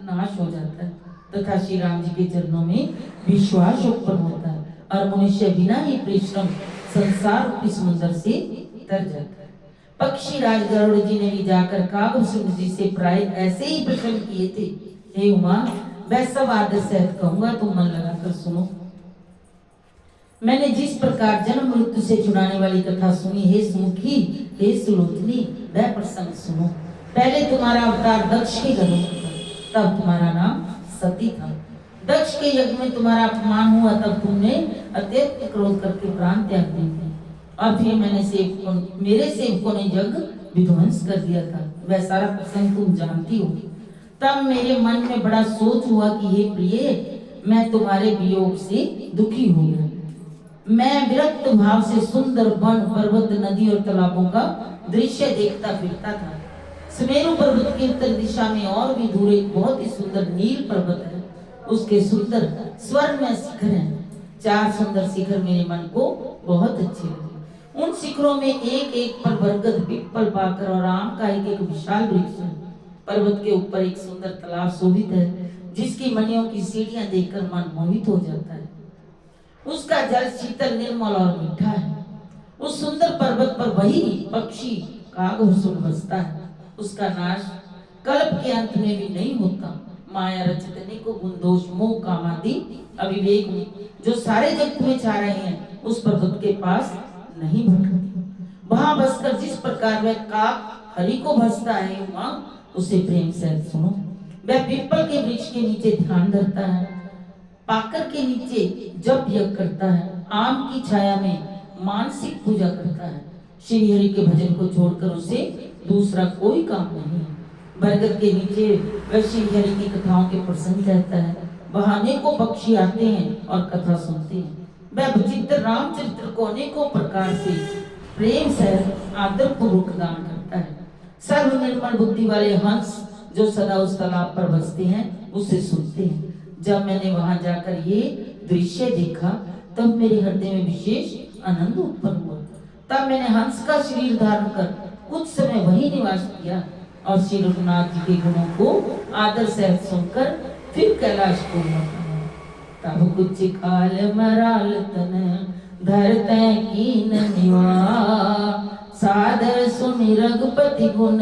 नाश हो जाता है तथा श्री राम जी के चरणों में विश्वास उत्पन्न होता है और मनुष्य बिना ही परिश्रम संसार रूपी समुद्र से तर जाता है। पक्षी राज गरुड़ जी ने भी जाकर कागभूषण जी से प्राय ऐसे ही प्रश्न किए थे। हे उमा, मैं सब आदर सहित कहूंगा, तुम मन लगाकर सुनो। मैंने जिस प्रकार जन्म मृत्यु से छुड़ाने वाली कथा सुनी, हे सुमुखी, हे सुलोचनी, वह प्रसंग सुनो। पहले तुम्हारा अवतार दक्ष के घर में था, तब तुम्हारा नाम सती था। दक्ष के यज्ञ में तुम्हारा अपमान हुआ, तब तुमने अत्यंत क्रोध करके प्राण त्याग दिए थे। और फिर मेरे सेवकों ने यज्ञ विध्वंस कर दिया था, वह सारा प्रसंग तुम जानती हो। तब मेरे मन में बड़ा सोच हुआ कि हे प्रिय, मैं तुम्हारे वियोग से दुखी हो गया। मैं विरक्त भाव से सुंदर वन, पर्वत, नदी और तालाबों का दृश्य देखता फिरता था। सुमेरु पर्वत के उत्तर दिशा में और भी दूर एक बहुत ही सुंदर नील पर्वत है, उसके सुंदर स्वर्णमय शिखर हैं। 4 सुंदर शिखर मेरे मन को बहुत अच्छे लगे। उन शिखरों में एक एक पर बरगद, पीपल, पाकर और आम का एक एक विशाल वृक्ष है। पर्वत के ऊपर एक सुंदर तालाब शोभित है, जिसकी मणियों की सीढ़ियां देखकर मन मोहित हो जाता है। उसका जल शीतल, निर्मल और मीठा है। उस सुंदर पर्वत पर वही पक्षी कागभूषण बसता है। उसका नाश कल्प के अंत में भी नहीं होता। माया रचित अनेकों गुण, दोष, मोह, कामादि, अविवेक में जो सारे जगत में छा रहे हैं, उस पर्वत के पास नहीं भटकते। वहां बसकर जिस प्रकार वह काक हरि को भसता है, उसे प्रेम से सुनो। वह पीपल के वृक्ष के नीचे ध्यान धरता है, पाकर के नीचे जप यज्ञ करता है, आम की छाया में मानसिक पूजा करता है। श्री हरि के भजन को छोड़कर उसे दूसरा कोई काम नहीं है। बरगद के नीचे वह श्री हरि की कथाओं के प्रसंग कहता है। वहां अनेकों पक्षी आते हैं और कथा सुनते हैं। वह विचित्र रामचरित्र को अनेकों प्रकार से प्रेम से आदर पूर्वक गान करता है। सर्व निर्मल बुद्धि वाले हंस जो सदा उस तालाब पर बसते हैं, उसे सुनते हैं। जब मैंने वहां जाकर ये दृश्य देखा, तब मेरे हृदय में विशेष आनंद उत्पन्न हुआ। तब मैंने हंस का शरीर धारण कर कुछ समय वही निवास किया और श्री रघुनाथ जी के गुणों को आदर सहित सुनकर फिर कैलाश को लौटा। तब कुछ काल मराल तन धरते कीन निवा, सादर सुनि रघुपति गुण,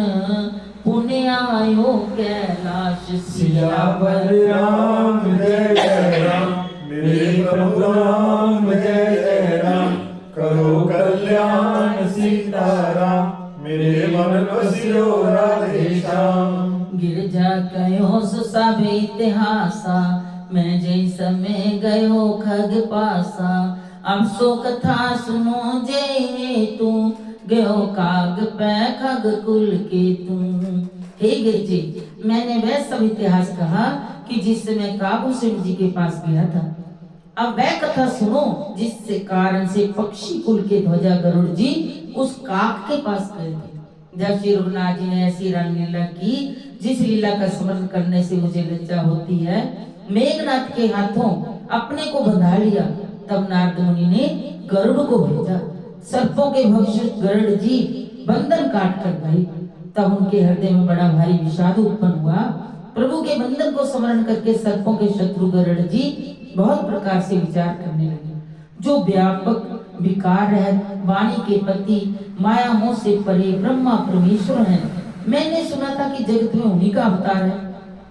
पुण्य आयो कैलाश। सियावर राम जय जय राम, मेरे प्रभु राम जय जय राम, करो कल्याण सीताराम, मेरे मन बसियो राधे श्याम। गिरजा कयो सब इतिहासा, मैं जय समय गयो खग पासा। अब सो कथा सुनो जय तू, गयो काग पै खग कुल के तू। हे गिरजे, मैंने वह सब इतिहास कहा कि जिस समय कागभूषण जी के पास गया था। अब वह कथा सुनो जिससे कारण से पक्षी कुल के ध्वजा गरुड़ जी उस काक के पास गए थे। जब श्री रघुनाथ जी ने ऐसी रामलीला की, जिस लीला का स्मरण करने से मुझे लज्जा होती है, मेघनाथ के हाथों अपने को बंधा लिया, तब नारद मुनि ने गरुड़ को भेजा। सर्पों के भक्षक गरुड़ जी बंधन काट कर गए। तब उनके हृदय में बड़ा भारी विषाद उत्पन्न हुआ। प्रभु के बंधन को स्मरण करके सर्पों के शत्रु गरुड़ जी बहुत प्रकार से विचार करने लगे। जो व्यापक विकार है, वाणी के पति, माया मोह से परे ब्रह्मा परमेश्वर हैं, मैंने सुना था कि जगत में उन्हीं का अवतार है,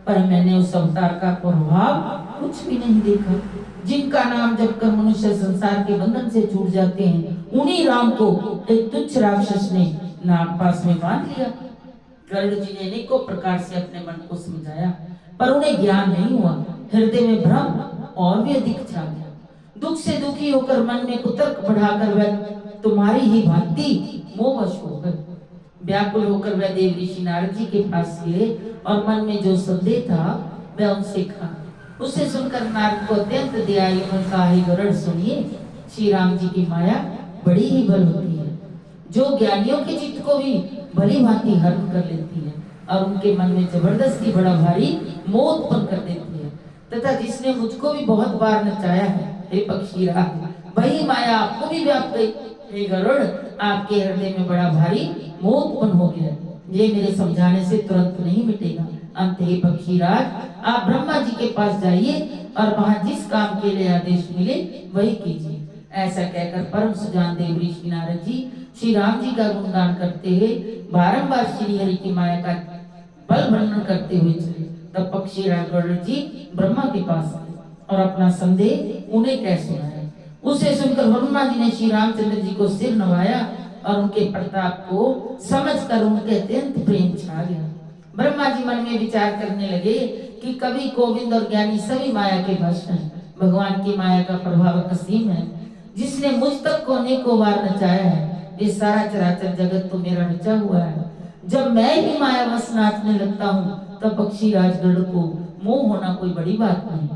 पर मैंने उस अवतार का प्रभाव कुछ भी नहीं देखा। जिनका नाम जपकर मनुष्य संसार के बंधन से छूट जाते हैं, उन्हीं राम को एक तुच्छ राक्षस ने नागपाश में बांध लिया। गरुड़ जी ने अनेकों प्रकार से अपने मन को समझाया, पर उन्हें ज्ञान नहीं हुआ। हृदय में भ्रम और भी अधिक छा गया। दुख से दुखी होकर मन में कुतर्क बढ़ाकर वह तुम्हारी ही भांति मोहवश हो गए। व्याकुल होकर वह देव ऋषि नारद जी के पास गए और मन में जो संदेह था वह उनसे कहा। उसे सुनकर नारद को अत्यंत दया आई। उन्होंने कहा, हे गरुड़ सुनिए, श्री राम जी की माया बड़ी ही बल होती है, जो ज्ञानियों के चित्त को भी भली भांति हरण कर लेती है और उनके मन में जबरदस्ती बड़ा भारी मोह उत्पन्न कर देती है, तथा जिसने मुझको भी बहुत बार नचाया है, हे पक्षीराज, वही माया आपको भी व्याप गई। हे गरुड़, आपके हृदय में बड़ा भारी मोह उत्पन्न हो गया, ये मेरे समझाने से तुरंत नहीं मिटेगा। अंत हे पक्षीराज, आप ब्रह्मा जी के पास जाइए और वहां जिस काम के लिए आदेश मिले वही कीजिए। ऐसा कहकर परम सुजान देव ऋषि नारद जी श्री राम जी का गुणगान करते हुए बारंबार श्री हरि की माया का बल वर्णन करते हुए चले। तब पक्षीराज गरुड़ जी ब्रह्मा के पास आए और अपना संदेह उन्हें कह सुनाया। उसे सुनकर ब्रह्मा जी ने श्री रामचंद्र जी को सिर नवाया और उनके प्रताप को समझकर उनके अत्यंत प्रेम छा गया। ब्रह्मा जी मन में विचार करने लगे कि कवि, गोविंद और ज्ञानी सभी माया के वश हैं। भगवान की माया का प्रभाव असीम है, जिसने मुझ तक को अनेकों बार नचाया है। ये सारा चराचर जगत तो मेरा नचा हुआ है। जब मैं ही माया वश नाचने लगता हूँ तब पक्षीराज गरुड़ को मोह होना कोई बड़ी बात नहीं।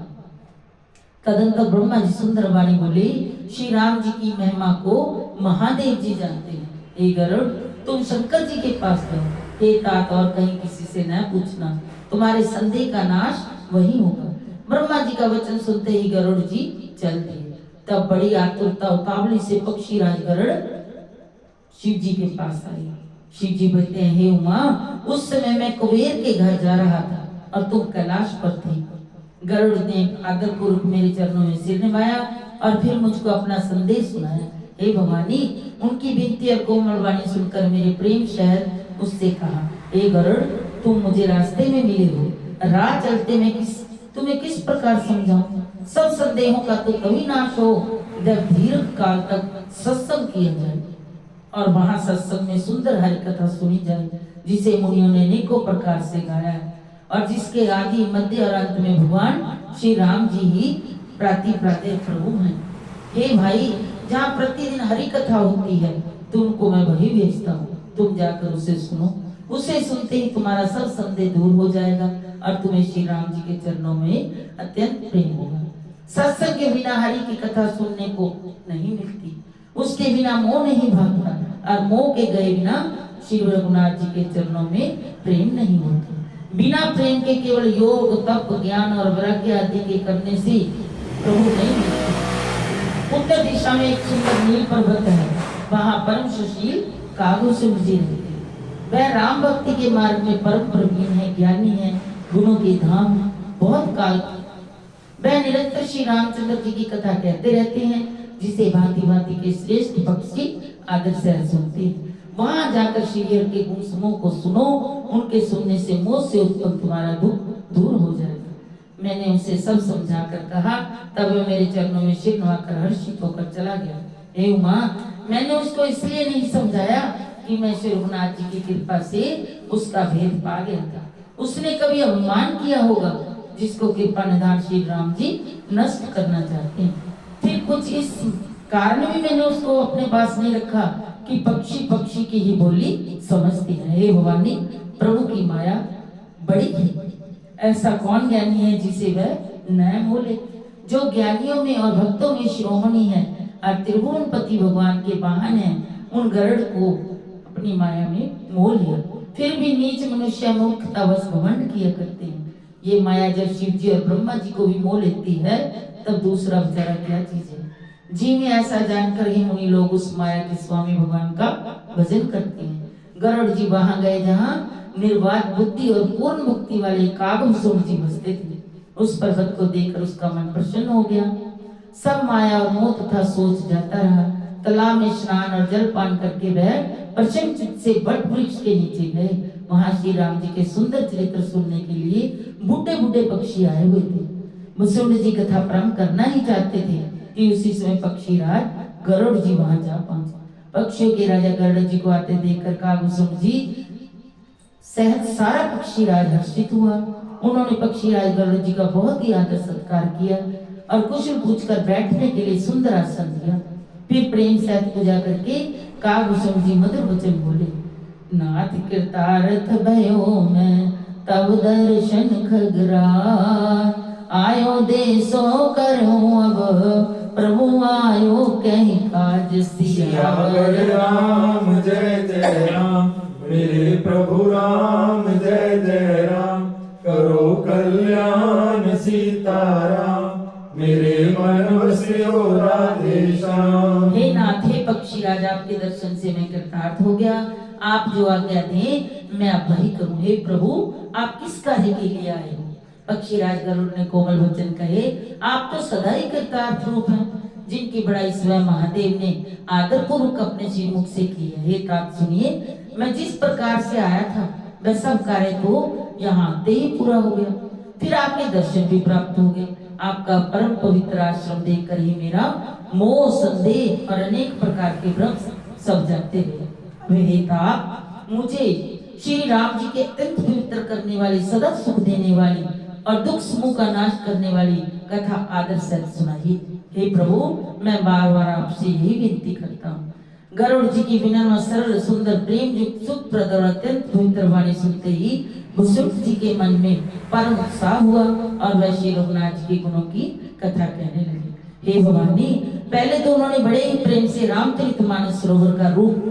तदंतर ब्रह्मा जी सुंदर वाणी बोले, श्री राम जी की महिमा को महादेव जी जानते हैं। हे गरुड़, तुम शंकर जी के पास जाओ। हे तात, और कहीं किसी से न पूछना, तुम्हारे संदेह का नाश वही होगा। ब्रह्मा जी का वचन सुनते ही गरुड़ जी चल दिए। तब बड़ी आतुरता उतावली से पक्षीराज गरुड़ शिव जी के पास आए। शिव जी बोलते हैं, हे उमा, उस समय मैं कुबेर के घर जा रहा था और तुम कैलाश पर थी। गरुड़ ने आदर पूर्वक मेरे चरणों में सिर नवाया और फिर मुझको अपना संदेश सुनाया। हे भवानी, उनकी विनती और कोमल वाणी सुनकर मेरे प्रेम शहर उससे कहा, हे गरुड़, तुम मुझे रास्ते में मिले हो, राह चलते में तुम्हें किस प्रकार समझाऊं? सब संदेहों का तो कभी नाश हो जब दीर्घ काल तक सत्संग किया जाए और वहां सत्संग में सुंदर हरि कथा सुनी जाए, जिसे मुनियों ने अनेकों प्रकार से गाया है और जिसके आदि मध्य और अंत में भगवान श्री राम जी ही प्रातिप्रात्य प्रभु हैं। हे भाई, जहाँ प्रतिदिन हरि कथा होती है तुमको मैं वही भेजता हूँ, तुम जाकर उसे सुनो। उसे सुनते ही तुम्हारा सब संदेह दूर हो जाएगा और तुम्हें श्री राम जी के चरणों में अत्यंत प्रेम होगा। सत्संग के बिना हरि की कथा सुनने को नहीं मिलती, उसके बिना मोह नहीं भागता और मोह के गए बिना श्री रघुनाथ जी के चरणों में प्रेम नहीं होता। बिना प्रेम के केवल योग, तप, ज्ञान और वैराग्य आदि के करने से प्रभु नहीं मिलते। उत्तर दिशा में एक सुंदर नील पर्वत है, वहां परम सुशील कागों से मुझे रहते। वह राम भक्ति के मार्ग में परम प्रवीण है, ज्ञानी है, गुणों के धाम, बहुत काल वह निरंतर श्री रामचंद्र जी की कथा कहते रहते हैं, जिसे भांति भांति के श्रेष्ठ पक्षी आदर से सुनते हैं। वहां जाकर श्री हरि के गुण समूह को सुनो, उनके सुनने से मोह से उत्पन्न तुम्हारा दुख दूर हो जाएगा। मैंने उसे सब समझा कर कहा, तब वह मेरे चरणों में सिर नवाकर हर्षित होकर चला गया। हे उमा, मैंने उसको इसलिए नहीं समझाया कि मैं श्री रघुनाथ जी की कृपा से उसका भेद पा गया था। उसने कभी अभिमान किया होगा, जिसको कृपा निधान श्री राम जी नष्ट करना चाहते हैं। फिर कुछ इस कारण भी मैंने उसको अपने पास नहीं रखा कि पक्षी पक्षी की ही बोली समझती है। हे भवानी, प्रभु की माया बड़ी है, ऐसा कौन ज्ञानी है जिसे वह न मोले? जो ज्ञानियों में और भक्तों में शिरोमणि है और त्रिभुवनपति भगवान के वाहन है, उन गरुड़ को अपनी माया में मोह लिया। फिर भी नीच मनुष्य मूर्खतावश घमंड किया करते हैं। ये माया जब शिव जी और ब्रह्मा जी को भी मोह लेती है, तब दूसरा बेचारा क्या चीज है? जी में ऐसा जानकर ही मुनि लोग उस माया के स्वामी भगवान का भजन करते हैं। गरुड़ जी वहां गए जहां निर्वाध बुद्धि और पूर्ण मुक्ति वाले कागम जी बसते थे। उस पर्वत को देखकर उसका मन प्रसन्न हो गया। सब माया और मोह तथा सोच जाता रहा। तालाब में स्नान और जल पान करके वह प्रसन्न चित्त से बट वृक्ष के नीचे गए। वहां श्री राम जी के सुंदर चरित्र सुनने के लिए बूढ़े बूढ़े पक्षी आए हुए थे। मुसुंड जी कथा प्रारंभ करना ही चाहते थे कि उसी समय पक्षीराज गरुड़ जी वहां जा पहुंचे। पक्षियों के राजा गरुड़ जी को आते देखकर कहा मुसुंड जी सहज सारा पक्षीराज हर्षित हुआ। उन्होंने पक्षीराज गरुड़ जी का बहुत ही आदर सत्कार किया और कुशल पूछकर बैठने के लिए सुंदर आसन दिया। फिर प्रेम सहित पूजा करके कागभूषण जी मधुर वचन बोले, नाथ कृतार्थ भयो मैं तब दर्शन खगराय, आयो देसो करूं अब प्रभु आयो कहीं काज सियावर राम जय जय राम, मेरे प्रभु राम जय जय राम, करो कल्याण सीताराम, मेरे मन बसियो राधे श्याम। हे नाथ हे पक्षीराज आपके दर्शन से मैं कृतार्थ हो गया। आप जो आज्ञा दें मैं अब वही करूं। हे प्रभु आप किस कार्य के लिए आए हो? पक्षीराज गरुड़ ने कोमल वचन कहे, आप तो सदा ही कृतार्थ रूप हैं, जिनकी बड़ाई स्वयं महादेव ने आदर पूर्वक अपने श्रीमुख से की है। हे तात सुनिए, मैं जिस प्रकार से आया था वह सब कार्य तो यहाँ आते ही पूरा हो गया। फिर आपके दर्शन भी प्राप्त हो गए। आपका परम पवित्र आश्रम देखकर ही मेरा मोह संदेह और अनेक प्रकार के भ्रम सब जाते हुए हे तात मुझे श्री राम जी के अत्यंत पवित्र करने वाली, सदा सुख देने वाली और दुख समूह का नाश करने वाली कथा आदर सहित सुनाइए। हे प्रभु मैं बार बार आपसे यही विनती करता हूँ। गरुड़ जी की विनम्र सरल सुंदर प्रेम युक्त सुखप्रद और अत्यंत पवित्र वाणी सुनते ही मुसुंड जी के मन में परम उत्साह हुआ और वह श्री रघुनाथ जी के गुणों की कथा कहने लगे। हे भवानी, पहले तो उन्होंने बड़े ही प्रेम से रामचरितमानस सरोवर का रूप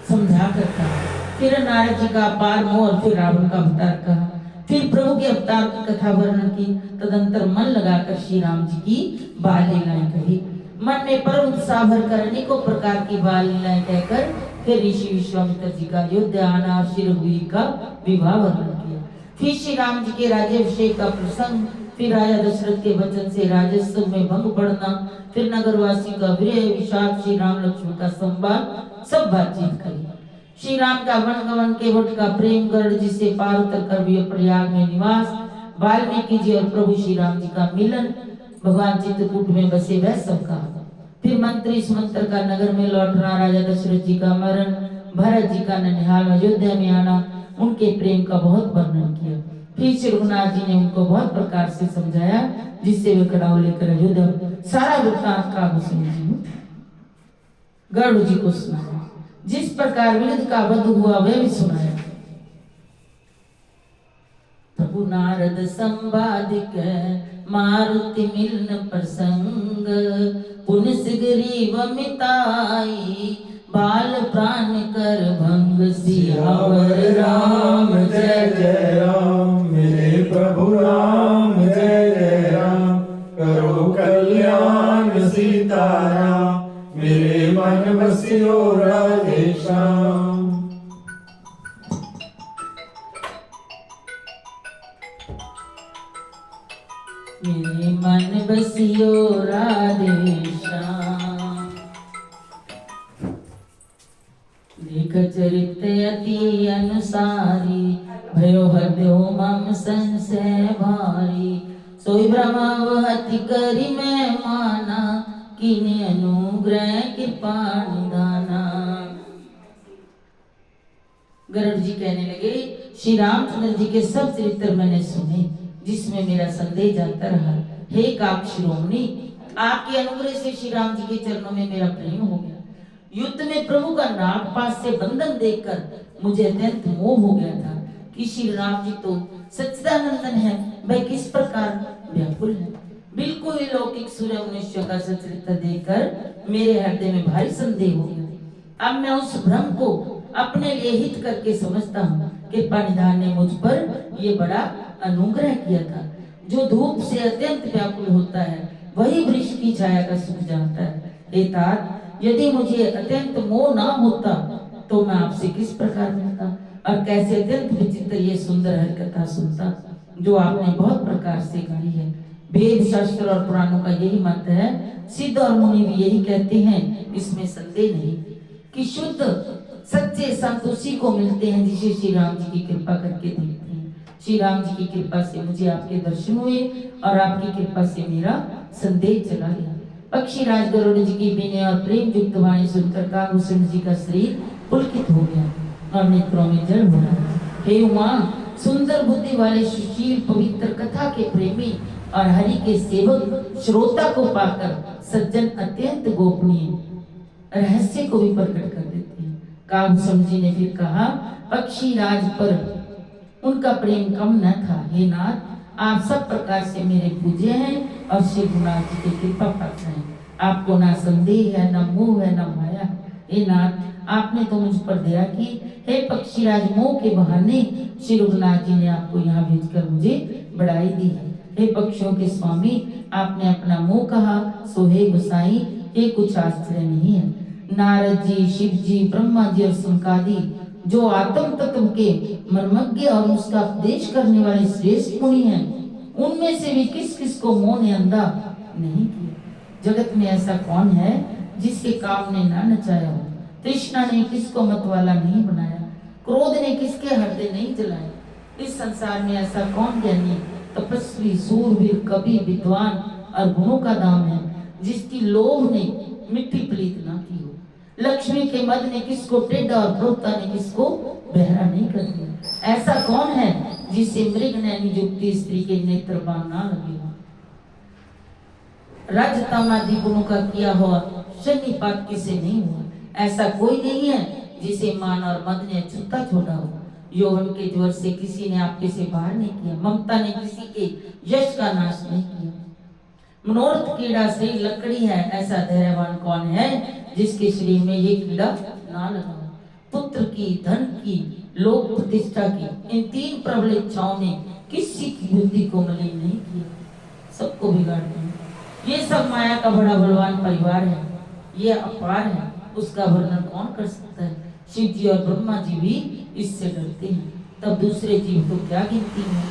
समझा कर कहा, फिर नारद जी का अपार मोह और फिर रावण का अवतार कहा, फिर प्रभु के अवतार की कथा वर्णन की। तदंतर मन लगाकर श्री राम जी की बाल लीलाएं कही। मन में परम उत्साह भरकर अनेकों प्रकार की बाल लीलाएं कहकर फिर ऋषि विश्वामित्र जी का अयोध्या आना और श्री रघुवीर का विवाह वर्णन किया। फिर श्री राम जी के राज्याभिषेक का प्रसंग, फिर राजा दशरथ के वचन से राजस्व में भंग पड़ना, फिर नगरवासी का विरह विषाद, श्री राम लक्ष्मण का संवाद, सब बातचीत करी। श्री राम का वन गमन, केवट का प्रेम, गरुड़ जी से पार उतर कर भी प्रयाग में निवास, वाल्मीकि जी और प्रभु श्री राम जी का मिलन, भगवान चित्रकूट में बसे वह सब कहा। फिर मंत्री सुमंत्र का नगर में लौटना, राजा दशरथ जी का मरण, भरत जी का ननिहाल अयोध्या में आना, उनके प्रेम का बहुत वर्णन किया। फिर श्री रघुनाथ जी ने उनको बहुत प्रकार से समझाया, जिससे वे कड़ाव लेकर अयोध्या सारा वृत्तांत कागभूषण जी गरुड़ जी को सुनाया। जिस प्रकार विरुद्ध का वध हुआ वह भी सुनाया। प्रभु नारद संवादिक मारुति मिलन प्रसंग, पुन सिगरीव मिताई, बाल प्राण कर भंग सियावर राम जय जय राम, मेरे प्रभु राम जय जय राम, करो कल्याण सीताराम, मेरे मन बसियो राधे श्याम। मेरे मन बसियो राधे श्याम। देख चरित्र अति अनुसारी, भयो हृदयो मम संशय भारी, सोई ब्रह्मावहति करी मैं माना, कीने अनुग्रह कृपा निधाना। गरुड़ जी कहने लगे, श्री रामचंद्र जी के सब चरित्र मैंने सुने, जिसमें मेरा संदेह जाता रहा। हे काक शिरोमणि, आपके अनुग्रह से श्री राम जी के चरणों में मेरा प्रेम हो गया। युद्ध में प्रभु का नागपाश से बंधन देखकर मुझे अत्यंत मोह हो गया था कि श्री राम जी तो सच्चिदानंदन है, वह किस प्रकार व्याकुल है। बिल्कुल ही लौकिक सूर्य मनुष्य का सचरित्र देखकर मेरे हृदय में भारी संदेह हो गया। अब मैं उस भ्रम को अपने लिए हित करके समझता हूँ कि पानिधान ने मुझ पर ये बड़ा अनुग्रह किया था। जो धूप से अत्यंत व्याकुल होता है वही वृक्ष की छाया का सुख जानता है। हे तात, यदि मुझे अत्यंत मोह ना होता तो मैं आपसे किस प्रकार मिलता और कैसे अत्यंत विचित्र ये सुंदर हरिकथा सुनता जो आपने बहुत प्रकार से गाई है। वेद शास्त्र और पुराणों का यही मत है, सिद्ध और मुनि भी यही कहते हैं, इसमें संदेह नहीं कि शुद्ध सच्चे संत उसी को मिलते हैं जिसे श्री राम जी की कृपा करके देखते हैं। श्री राम जी की कृपा से मुझे आपके दर्शन हुए और आपकी कृपा से मेरा संदेश चला गया। पक्षी राज गरुड़ जी की विनय और प्रेम युक्त वाणी सुनकर काभूषण जी का शरीर पुलकित हो गया और नेत्रों में जल भरा। हे उमा, सुंदर बुद्धि वाले सुशील पवित्र कथा के प्रेमी और हरि के सेवक श्रोता को पाकर सज्जन अत्यंत गोपनीय रहस्य को भी प्रकट कर देते हैं। काभूषण जी ने फिर कहा, पक्षी राज पर उनका प्रेम कम न था। हे नाथ, आप सब प्रकार से मेरे पूज्य हैं और श्री गुरुनाथ जी की कृपा पात्र हैं। आपको ना संदेह है, न मोह है, न माया। हे नाथ, आपने तो मुझ पर दया की। हे पक्षीराज, मोह के बहाने श्री रघुनाथ जी ने आपको यहाँ भेजकर मुझे बढ़ाई दी है। हे पक्षियों के स्वामी, आपने अपना मुंह कहा, सो हे गोसाई, ये कुछ आश्चर्य नहीं है। नारद जी, शिव जी, ब्रह्मा जी और संकादी जो आत्म तत्व के मर्मज्ञ और उसका उपदेश करने वाले श्रेष्ठ मुनि हैं, उनमें से भी किस किस को मोह ने अंधा नहीं किया। जगत में ऐसा कौन है जिसके काम ने ना नचाया हो। तृष्णा ने किसको मतवाला नहीं बनाया, क्रोध ने किसके हृदय नहीं जलाए। इस संसार में ऐसा कौन ज्ञानी, तपस्वी, सूरवीर, कवि, विद्वान और गुणों का दाम है जिसकी लोभ ने मिट्टी पलीत ना की हो। लक्ष्मी के मद ने किसको टेढ़ा और क्रोधता ने किसको बहरा नहीं कर दिया। ऐसा कौन है जिसे मृग नैनी युक्ति स्त्री के नेत्र बाण ना लगे हो। रजतमादि गुणों का किया हुआ शनिपात किसे नहीं हुआ। ऐसा कोई नहीं है जिसे मान और मद ने छुट्टा छोड़ा हो। यौवन के ज्वर से किसी ने आपके से बाहर नहीं किया। ममता ने किसी के यश का नाश नहीं किया। मनोरथ कीड़ा से लकड़ी है, ऐसा धैर्यवान कौन है जिसके शरीर में ये कीड़ा ना लगा। पुत्र की, धन की, लोक प्रतिष्ठा की, इन तीन प्रबल इच्छाओं ने किसी की बुद्धि को मलिन नहीं किया, सबको बिगाड़ दिया। ये सब माया का बड़ा बलवान परिवार है, ये अपार है, उसका वर्णन कौन कर सकता है। शिव जी और ब्रह्मा जी भी इससे डरते हैं, तब दूसरे जीव को क्या गिनती है।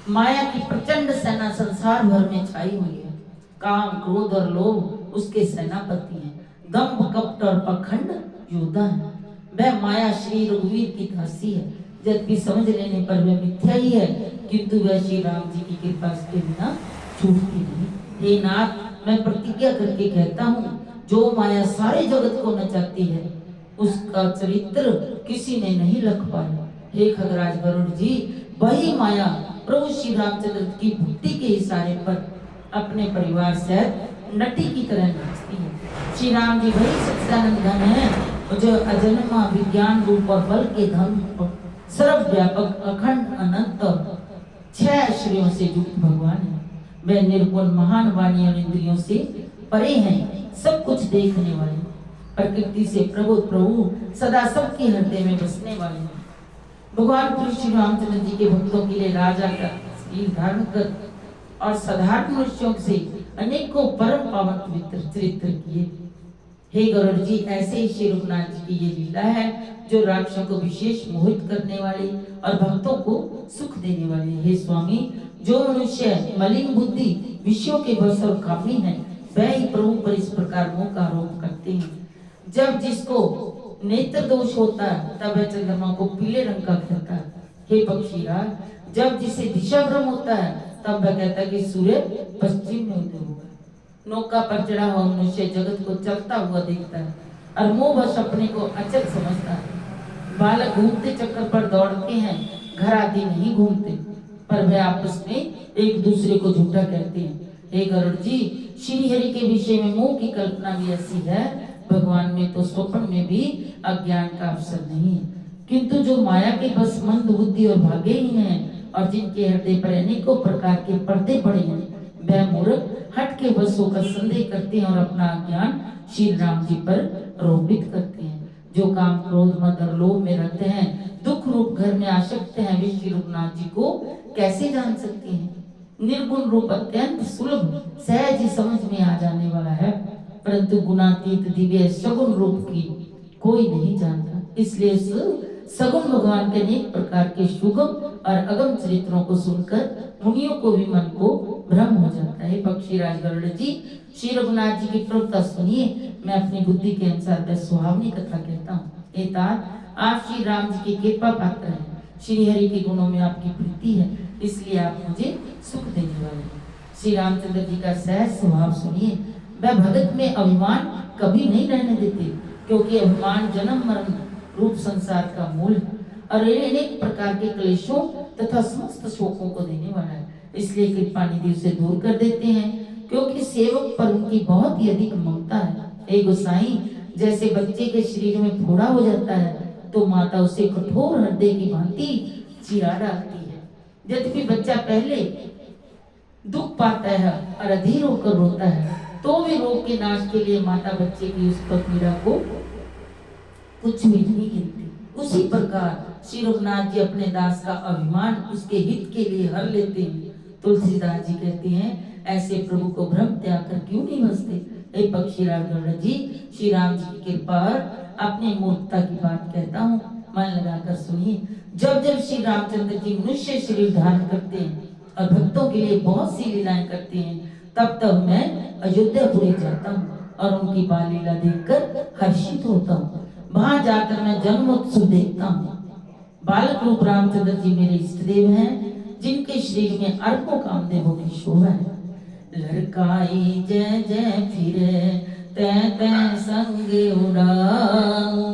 माया की प्रचंड सेना संसार भर में छाई हुई है। काम, क्रोध और लोभ उसके सेनापति हैं। दंभ, कपट और पखंड योद्धा है। वह माया श्री रघुवीर की दासी है। यद्यपि समझ लेने पर वह मिथ्या ही है, किंतु वह श्री राम जी की कृपा के बिना छूटती नहीं। हे नाथ, मैं प्रतिज्ञा करके कहता हूँ, जो माया सारे जगत को नचाती है उसका चरित्र किसी ने नहीं लख पाया। हे खगराज गरुड़ जी, वही माया प्रभु श्री रामचंद्र की भक्ति के इशारे पर अपने परिवार से नटी की तरह नाचती है। श्री राम जी वही सच्चिदानंद घन है जो अजन्मा विज्ञान रूप और बल के धन सर्वव्यापक अखंड अनंत 6 आश्रयों से युक्त भगवान है। वे निर्गुण महान वाणी और इंद्रियों से परे हैं, सब कुछ देखने वाले, प्रकृति से प्रभु सदा सबके हृदय में बसने वाले हैं। भगवान श्री रामचंद्र जी के भक्तों के लिए राजा का शरीर धारण कर और साधारण मनुष्यों से अनेकों परम पावन पवित्र चरित्र किए। हे गरुड़ जी, ऐसे ही श्री रघुनाथ जी की ये लीला है जो राक्षसों को विशेष मोहित करने वाली और भक्तों को सुख देने वाली। हे स्वामी, जो मनुष्य मलिन बुद्धि विषयों के बस और कामी है, वह ही प्रभु पर इस प्रकार मोह का आरोप करते हैं। जब जिसको नेत्र दोष होता है तब वह चंद्रमा को पीले रंग का कहता है। हे पक्षीराज, जब जिसे दिशा भ्रम होता है तब वह कहता है कि सूर्य पश्चिम में उदय होगा। नौका पर चढ़ा हुआ मनुष्य जगत को चलता हुआ देखता है और मोहवश अपने को अचल समझता है। बालक घूमते चक्कर पर दौड़ते हैं, घर आदि नहीं घूमते, पर वे आपस में एक दूसरे को झूठा कहते हैं। हे गरुड़ जी, श्री हरि के विषय में मोह की कल्पना भी ऐसी है, भगवान में तो स्वप्न में भी अज्ञान का अवसर नहीं है, किंतु जो माया के बस मंद बुद्धि और भाग्यहीन हैं और जिनके हृदय पर अनेकों प्रकार के पर्दे पड़े हैं, वह मूर्ख हट के बस होकर संदेह करते हैं और अपना ज्ञान श्री राम जी पर आरोपित करते हैं। जो काम, क्रोध, मद और लोभ में रहते हैं, दुख रूप घर में आसक्त हैं, वे श्री रघुनाथ जी को कैसे जान सकते हैं। निर्गुण रूप अत्यंत सुलभ सहज ही समझ में आ जाने वाला है, परंतु गुणातीत दिव्य सगुण रूप की कोई नहीं जानता। इसलिए सगुण भगवान के अनेक प्रकार के सुगम और अगम चरित्रों को सुनकर मुनियों को भी मन को भ्रम हो जाता है। पक्षीराज गरुड़ जी, श्री रघुनाथ जी की प्रवृत्ता सुनिए। मैं अपनी बुद्धि के अनुसार वह सुहावनी कथा कहता हूँ। हे तात, आप श्री राम जी की कृपा पात्र हैं, श्री हरि के गुणों में आपकी प्रीति है, इसलिए आप मुझे सुख देने वाले हैं। श्री रामचंद्र जी का सहज स्वभाव सुनिए। वह भगत में अभिमान कभी नहीं रहने देते, क्योंकि अभिमान जन्म मरण रूप संसार का मूल है और अनेक प्रकार के क्लेशों तथा समस्त शोकों को देने वाला है। इसलिए कृपा निधि उसे दूर कर देते हैं, क्योंकि सेवक पर उनकी बहुत ही अधिक ममता है। हे गोसाई, जैसे बच्चे के शरीर में फोड़ा हो जाता है तो माता उसे कठोर हृदय की भांति चिरा डालती है। यद्यपि बच्चा पहले दुख पाता है और अधीर होकर रोता है, तो भी रोग के नाश के लिए माता बच्चे की उस पर पीड़ा को कुछ भी नहीं गिनती। उसी प्रकार श्री रघुनाथ जी अपने दास का अभिमान उसके हित के लिए हर लेते हैं। तुलसीदास जी कहते हैं, ऐसे प्रभु को भ्रम त्याग कर क्यों नहीं बसते। हे पक्षीराज गरुड़ जी, श्री राम जी की कृपा अपनी मूर्खता की बात कहता हूँ, मन लगाकर सुनिए। जब जब श्री रामचंद्र जी मनुष्य शरीर धारण करते हैं और भक्तों के लिए बहुत सी लीलाएं करते हैं, तब तब मैं अयोध्यापुरी जाता हूँ और उनकी बाल लीला देखकर हर्षित होता हूँ। वहां जाकर मैं जन्म उत्सव देखता हूँ। बालक रूप रामचंद्र जी मेरे इष्ट देव हैं, जिनके शरीर में अरबों कामदेवों की शोभा है। लड़काई जय जय फिरे तै तै संग उड़ाऊं,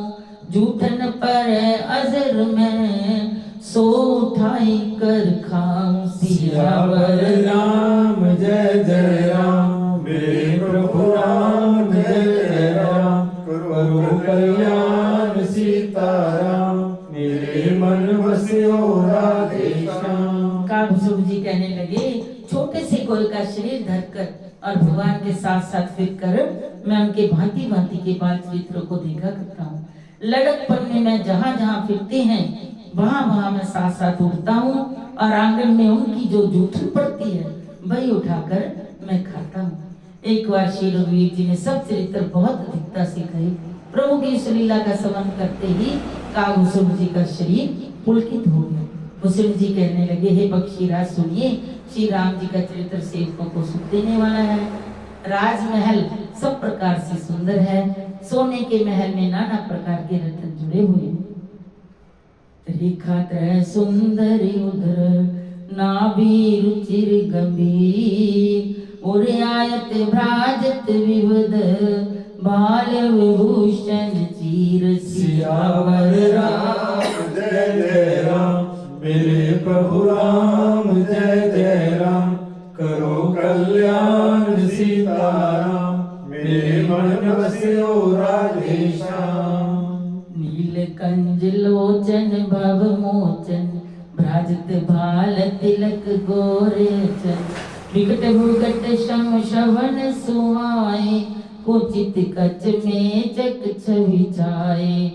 जूठन पर अजर में सो उठाई कर खाऊं। सियावर राम जय जय राम, मेरे प्रभु राम जय जय राम, करो कल्याण सीताराम, मेरे मन बस्यो राधे श्याम। कागभूषण जी कहने लगे, छोटे से कोल का शरीर धरकर और भगवान के साथ साथ फिर कर मैं उनके भांति भांति के बाल चरित्रों को देखा करता हूँ। लड़कपन में मैं जहाँ जहाँ फिरते हैं वहाँ वहाँ मैं साथ साथ उड़ता हूँ और आंगन में उनकी जो जूठन पड़ती है वही उठाकर मैं खाता हूँ। एक बार श्री रघुवीर जी ने सब चरित्र बहुत अधिकता से कहे। प्रभु की लीला का समन करते ही कागभूषण जी का शरीर पुलकित हो गया। भूषण जी कहने लगे, हे पक्षीराज सुनिए, श्री राम जी का चरित्र सेवकों को सुख देने वाला है। राजमहल सब प्रकार से सुंदर है। सोने के महल में नाना प्रकार के रत्न जुड़े हुए हैं। रेखा त्रय सुंदर उधर नाभि रुचिर गंभीर, और आयत भ्राजत विविध बाल विभूषण चीर। सियावर राम जय जय राम, मेरे प्रभु राम जय जय राम, करो कल्याण सीताराम, मेरे मन बस्यो राधे श्याम। नीलकंज लोचन भव मोचन, भ्राजत भाल तिलक गोरेचन, विकट भुगट शम शवन सुहाए, कुचित कच में चक छवि छाए,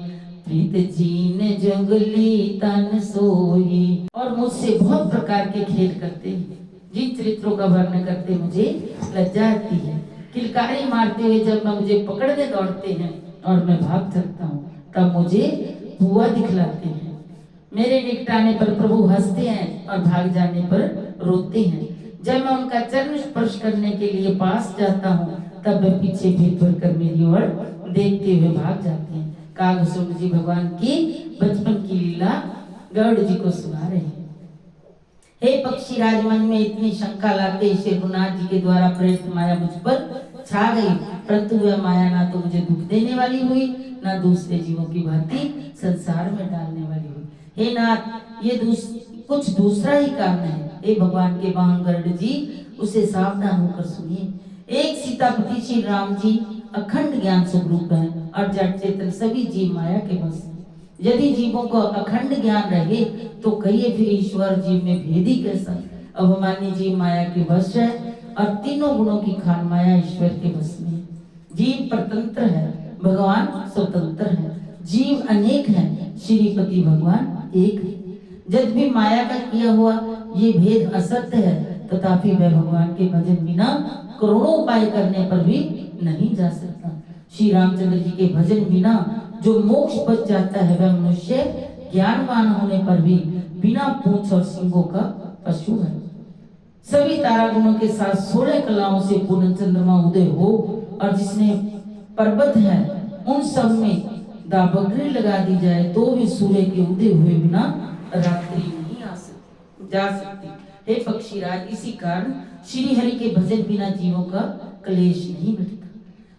प्रीत जीन जंगली तन सोई। और मुझसे बहुत प्रकार के खेल करते हैं, जिन चरित्रों का वर्णन करते मुझे लज्जा आती है। किलकारी मारते हुए जब मैं मुझे पकड़ने दौड़ते हैं और मैं भाग सकता हूँ, तब मुझे बुआ दिखलाते हैं। मेरे निकटाने पर प्रभु हंसते हैं और भाग जाने पर रोते हैं। जब मैं उनका चरण स्पर्श करने के लिए पास जाता हूँ, तब वे पीछे फिर कर मेरी ओर देखते हुए भाग जाते हैं। कागभूषण जी भगवान की बचपन की लीला गरुड़ जी को सुना रहे हैं। हे पक्षी राज, मन में इतनी शंका लाते श्री रघुनाथ जी के द्वारा प्रेरित माया मुझ पर छा गई, परंतु वह माया ना तो मुझे दुख देने वाली हुई, ना दूसरे जीवों की भांति संसार में डालने वाली हुई। हे नाथ, ये कुछ दूसरा ही कारण है। हे भगवान के वाहन गरुड़ जी, उसे सावधान होकर सुनिए। एक सीतापति श्री राम जी अखंड ज्ञान स्वरूप है और जड़ चेतन सभी जीव माया के बस हैं। यदि जीवों को अखंड ज्ञान रहे तो कहिए फिर ईश्वर जीव में भेद ही कैसा। अभिमानी जीव माया के वश है और तीनों गुणों की खान माया ईश्वर के बस में। जीव परतंत्र है, भगवान स्वतंत्र है। जीव अनेक हैं, श्रीपति भगवान एक है। जब भी माया का किया हुआ ये भेद असत्य है, तथापि वह भगवान के भजन बिना करोड़ों उपाय करने पर भी नहीं जा सकता। श्री रामचंद्र जी के भजन बिना जो मोक्ष बच जाता है, वह मनुष्य ज्ञानवान होने पर भी बिना पूंछ और सिंगों का पशु है। सभी तारागणों के साथ 16 कलाओं से पूर्ण चंद्रमा उदय हो और जिसने पर्वत है उन सब में दाबगरी लगा दी जाए तो भी सूर्य के उदय हुए बिना रात्रि नहीं जा सकती। हे पक्षीराज, इसी कारण श्री हरि के भजन बिना जीवों का क्लेश नहीं मिटता।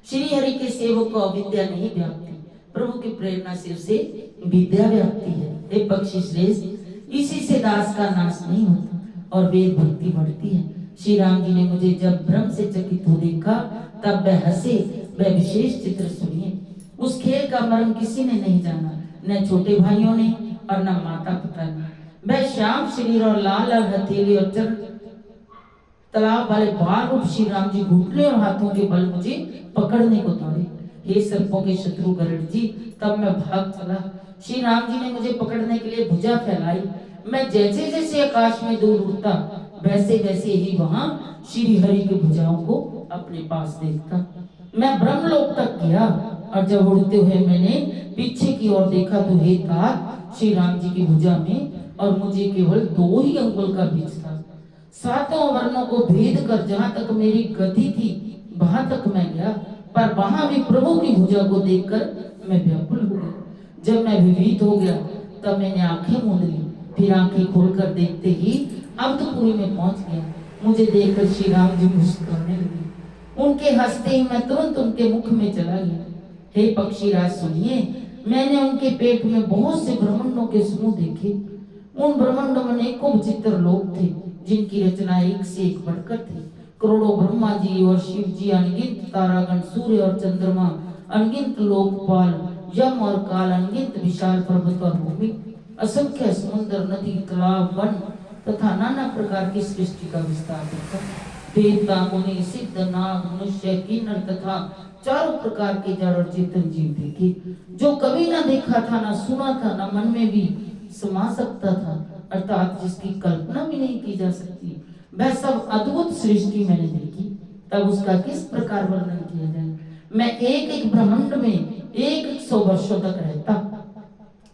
श्री हरि के सेवक को अविद्या नहीं व्यापती, प्रभु की प्रेरणा से उसे विद्या व्याप्ति है। हे पक्षी श्रेष्ठ, इसी से दास का नाश नहीं होता और वेद भक्ति बढ़ती है। श्री राम जी ने मुझे जब भ्रम से चकित हो देखा तब वह हंसे। वह विशेष चित्र सुनिए। उस खेल का मर्म किसी ने नहीं जाना, न छोटे भाइयों ने और न माता पिता ने। वह श्याम शरीर और लाल लाल हथेली और चर तालाब वाले बाल रूप श्री राम जी घुटने और हाथों के बल मुझे पकड़ने को दौड़े। हे सर्पों के शत्रु गरुड़ जी, तब मैं भाग चला। श्री राम जी ने मुझे पकड़ने के लिए भुजा फैलाई। मैं जैसे जैसे आकाश में दूर उड़ता वैसे वैसे ही वहां श्री हरि की भुजाओं को अपने पास देखता। मैं ब्रह्मलोक तक गया और जब उड़ते हुए मैंने पीछे की ओर देखा तो हे तात, श्री राम जी की भुजा में और मुझे केवल 2 ही अंगुल का बीच था। 7 वर्णों को भेद कर जहां तक मेरी गति थी वहां तक मैं गया, पर वहां भी प्रभु की भुजा को देखकर मैं व्याकुल हो गया। जब मैं भयभीत हो गया तब मैंने आंखें मूंद ली। फिर आंखें खोलकर देखते ही अवधपुरी में पहुंच गया। मुझे देखकर श्री राम जी मुस्कुराने लगे। उनके हंसते ही मैं तुरंत उनके मुख में चला गया। हे पक्षीराज सुनिए, मैंने उनके पेट में बहुत से ब्रह्मांडों के समूह देखे। उन ब्रह्मांडों में अनेकों विचित्र लोक थे जिनकी रचना एक से एक बढ़कर थी। करोड़ों ब्रह्मा जी और शिव जी, अनगिनत तारागण, सूर्य और चंद्रमा, अनगिनत लोकपाल, यम और काल, अनगिनत विशाल पर्वत और भूमि, असंख्य समुद्र, नदी, तालाब, वन तथा नाना प्रकार की सृष्टि का विस्तार देखा। देवता, मुनि, सिद्ध, नाग, मनुष्य, किन्नर तथा चारों प्रकार के जड़ और चेतन जीव देखे, जो कभी ना देखा था, ना सुना था, ना मन में भी समा सकता था, अर्थात जिसकी कल्पना भी नहीं की जा सकती। वह सब अद्भुत सृष्टि मैंने देखी। तब उसका किस प्रकार वर्णन किया जाए। मैं एक एक ब्रह्मांड में 100 वर्षों तक रहता।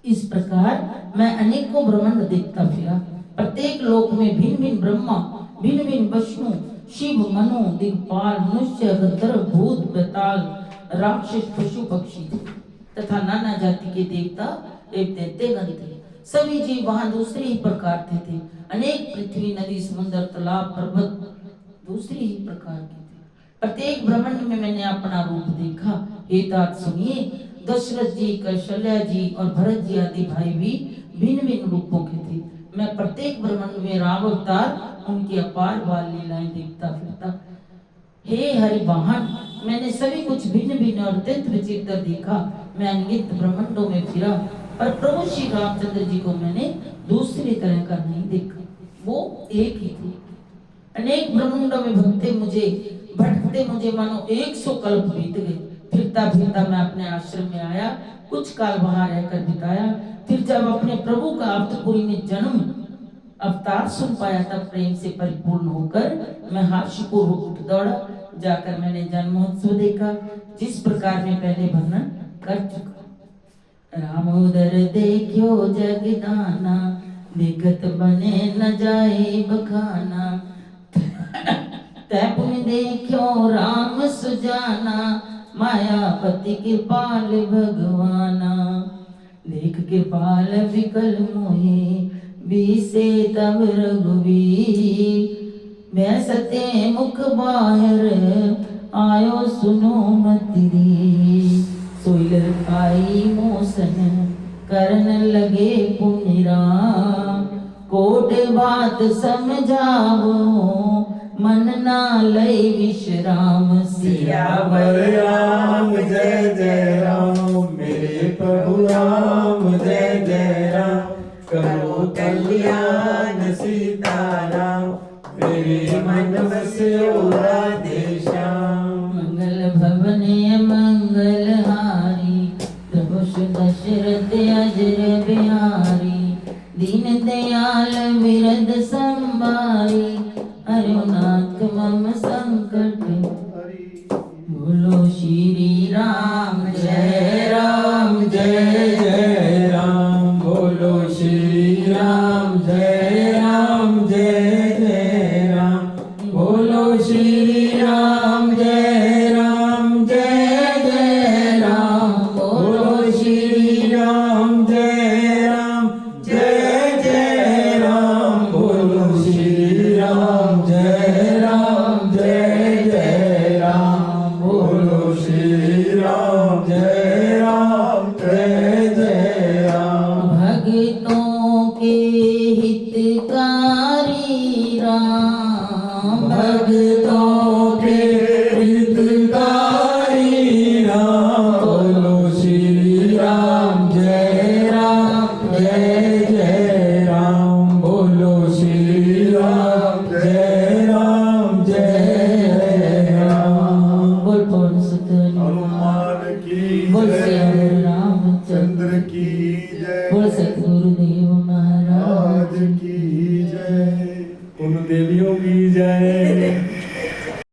इस प्रकार मैं अनेकों ब्रह्मांड देखता फिरा। प्रत्येक लोक में भिन्न भिन्न ब्रह्मा, भिन्न भिन्न विष्णु, शिव, मनु, दिक्पाल, मनुष्य, गंधर्व, भूत, बेताल, राक्षस, पशु, पक्षी तथा नाना जाति के देवता एवं दैत्यगण थे। सभी जीव वहां दूसरे ही प्रकार के थे। अनेक पृथ्वी, नदी, समुद्र, तालाब, पर्वत दूसरे ही प्रकार के थे। प्रत्येक ब्रह्मांड में मैंने अपना रूप देखा। हे तात सुनिए, दशरथ जी, कौशल्या जी और भरत जी आदि भाई भी भिन्न भिन्न रूपों के थे। मैं प्रत्येक ब्रह्मांड में राम अवतार, उनकी अपार बाल लीलाएं देखता फिरता। हे हरि वाहन, मैंने सभी कुछ भिन्न भिन्न और अत्यंत विचित्र देखा। मैं अनगिनत ब्रह्मांडों में फिरा, पर प्रभु श्री रामचंद्र जी को मैंने दूसरी तरह का नहीं देखा। वो एक ही थे। अनेक ब्रह्मांडों में भटकते मुझे मानो 100 कल्प बीत गए। फिरता फिरता मैं अपने आश्रम में आया, कुछ काल वहां रहकर बिताया। फिर जब अपने प्रभु का अवधपुरी में जन्म अवतार सुन पाया तब प्रेम से परिपूर्ण होकर मैं हर्षपूर्वक उठ दौड़ा। जाकर मैंने जन्मोत्सव देखा, जिस प्रकार मैं पहले वर्णन कर चुका। रामोदर देखो जगदाना, देखत बने न जाए बखाना। तैप में देखो राम सुजाना, मायापति कृपाल भगवाना। देख कृपाल विकल मोहे, बीसे तब रघुवीर। बैसते मुख बाहर, आयो सुनो मतिरी। सोइलर खाई मोसन, करन लगे पुनिराम। कोट बात समझावो, मन ना लय विश्राम। सियावर राम जय जय राम, मेरे प्रभु राम जय जय राम। करो कल्याण सीताराम, मेरे मन बस्यो राधेश्याम। मंगल भवने मंगल हारी, प्रभु दशरथ अजर बिहारी। दीन दयाल विरद संभारी, हरिनाथ मम संकट। बोलो श्री राम जय राम जय जय राम, बोलो श्री राम जय राम जय जय राम। बोलो श्री राम जय राम जय जय राम। बोलो श्री राम जय राम जय जय राम बोलो श्री राम जय जय राम। भक्तों के हितकारी राम, भक्तों के हितकारी राम बोलो श्री राम जय राम बोलो श्री राम जय राम। बोल पवन सुत हनुमान की बोल जय। श्री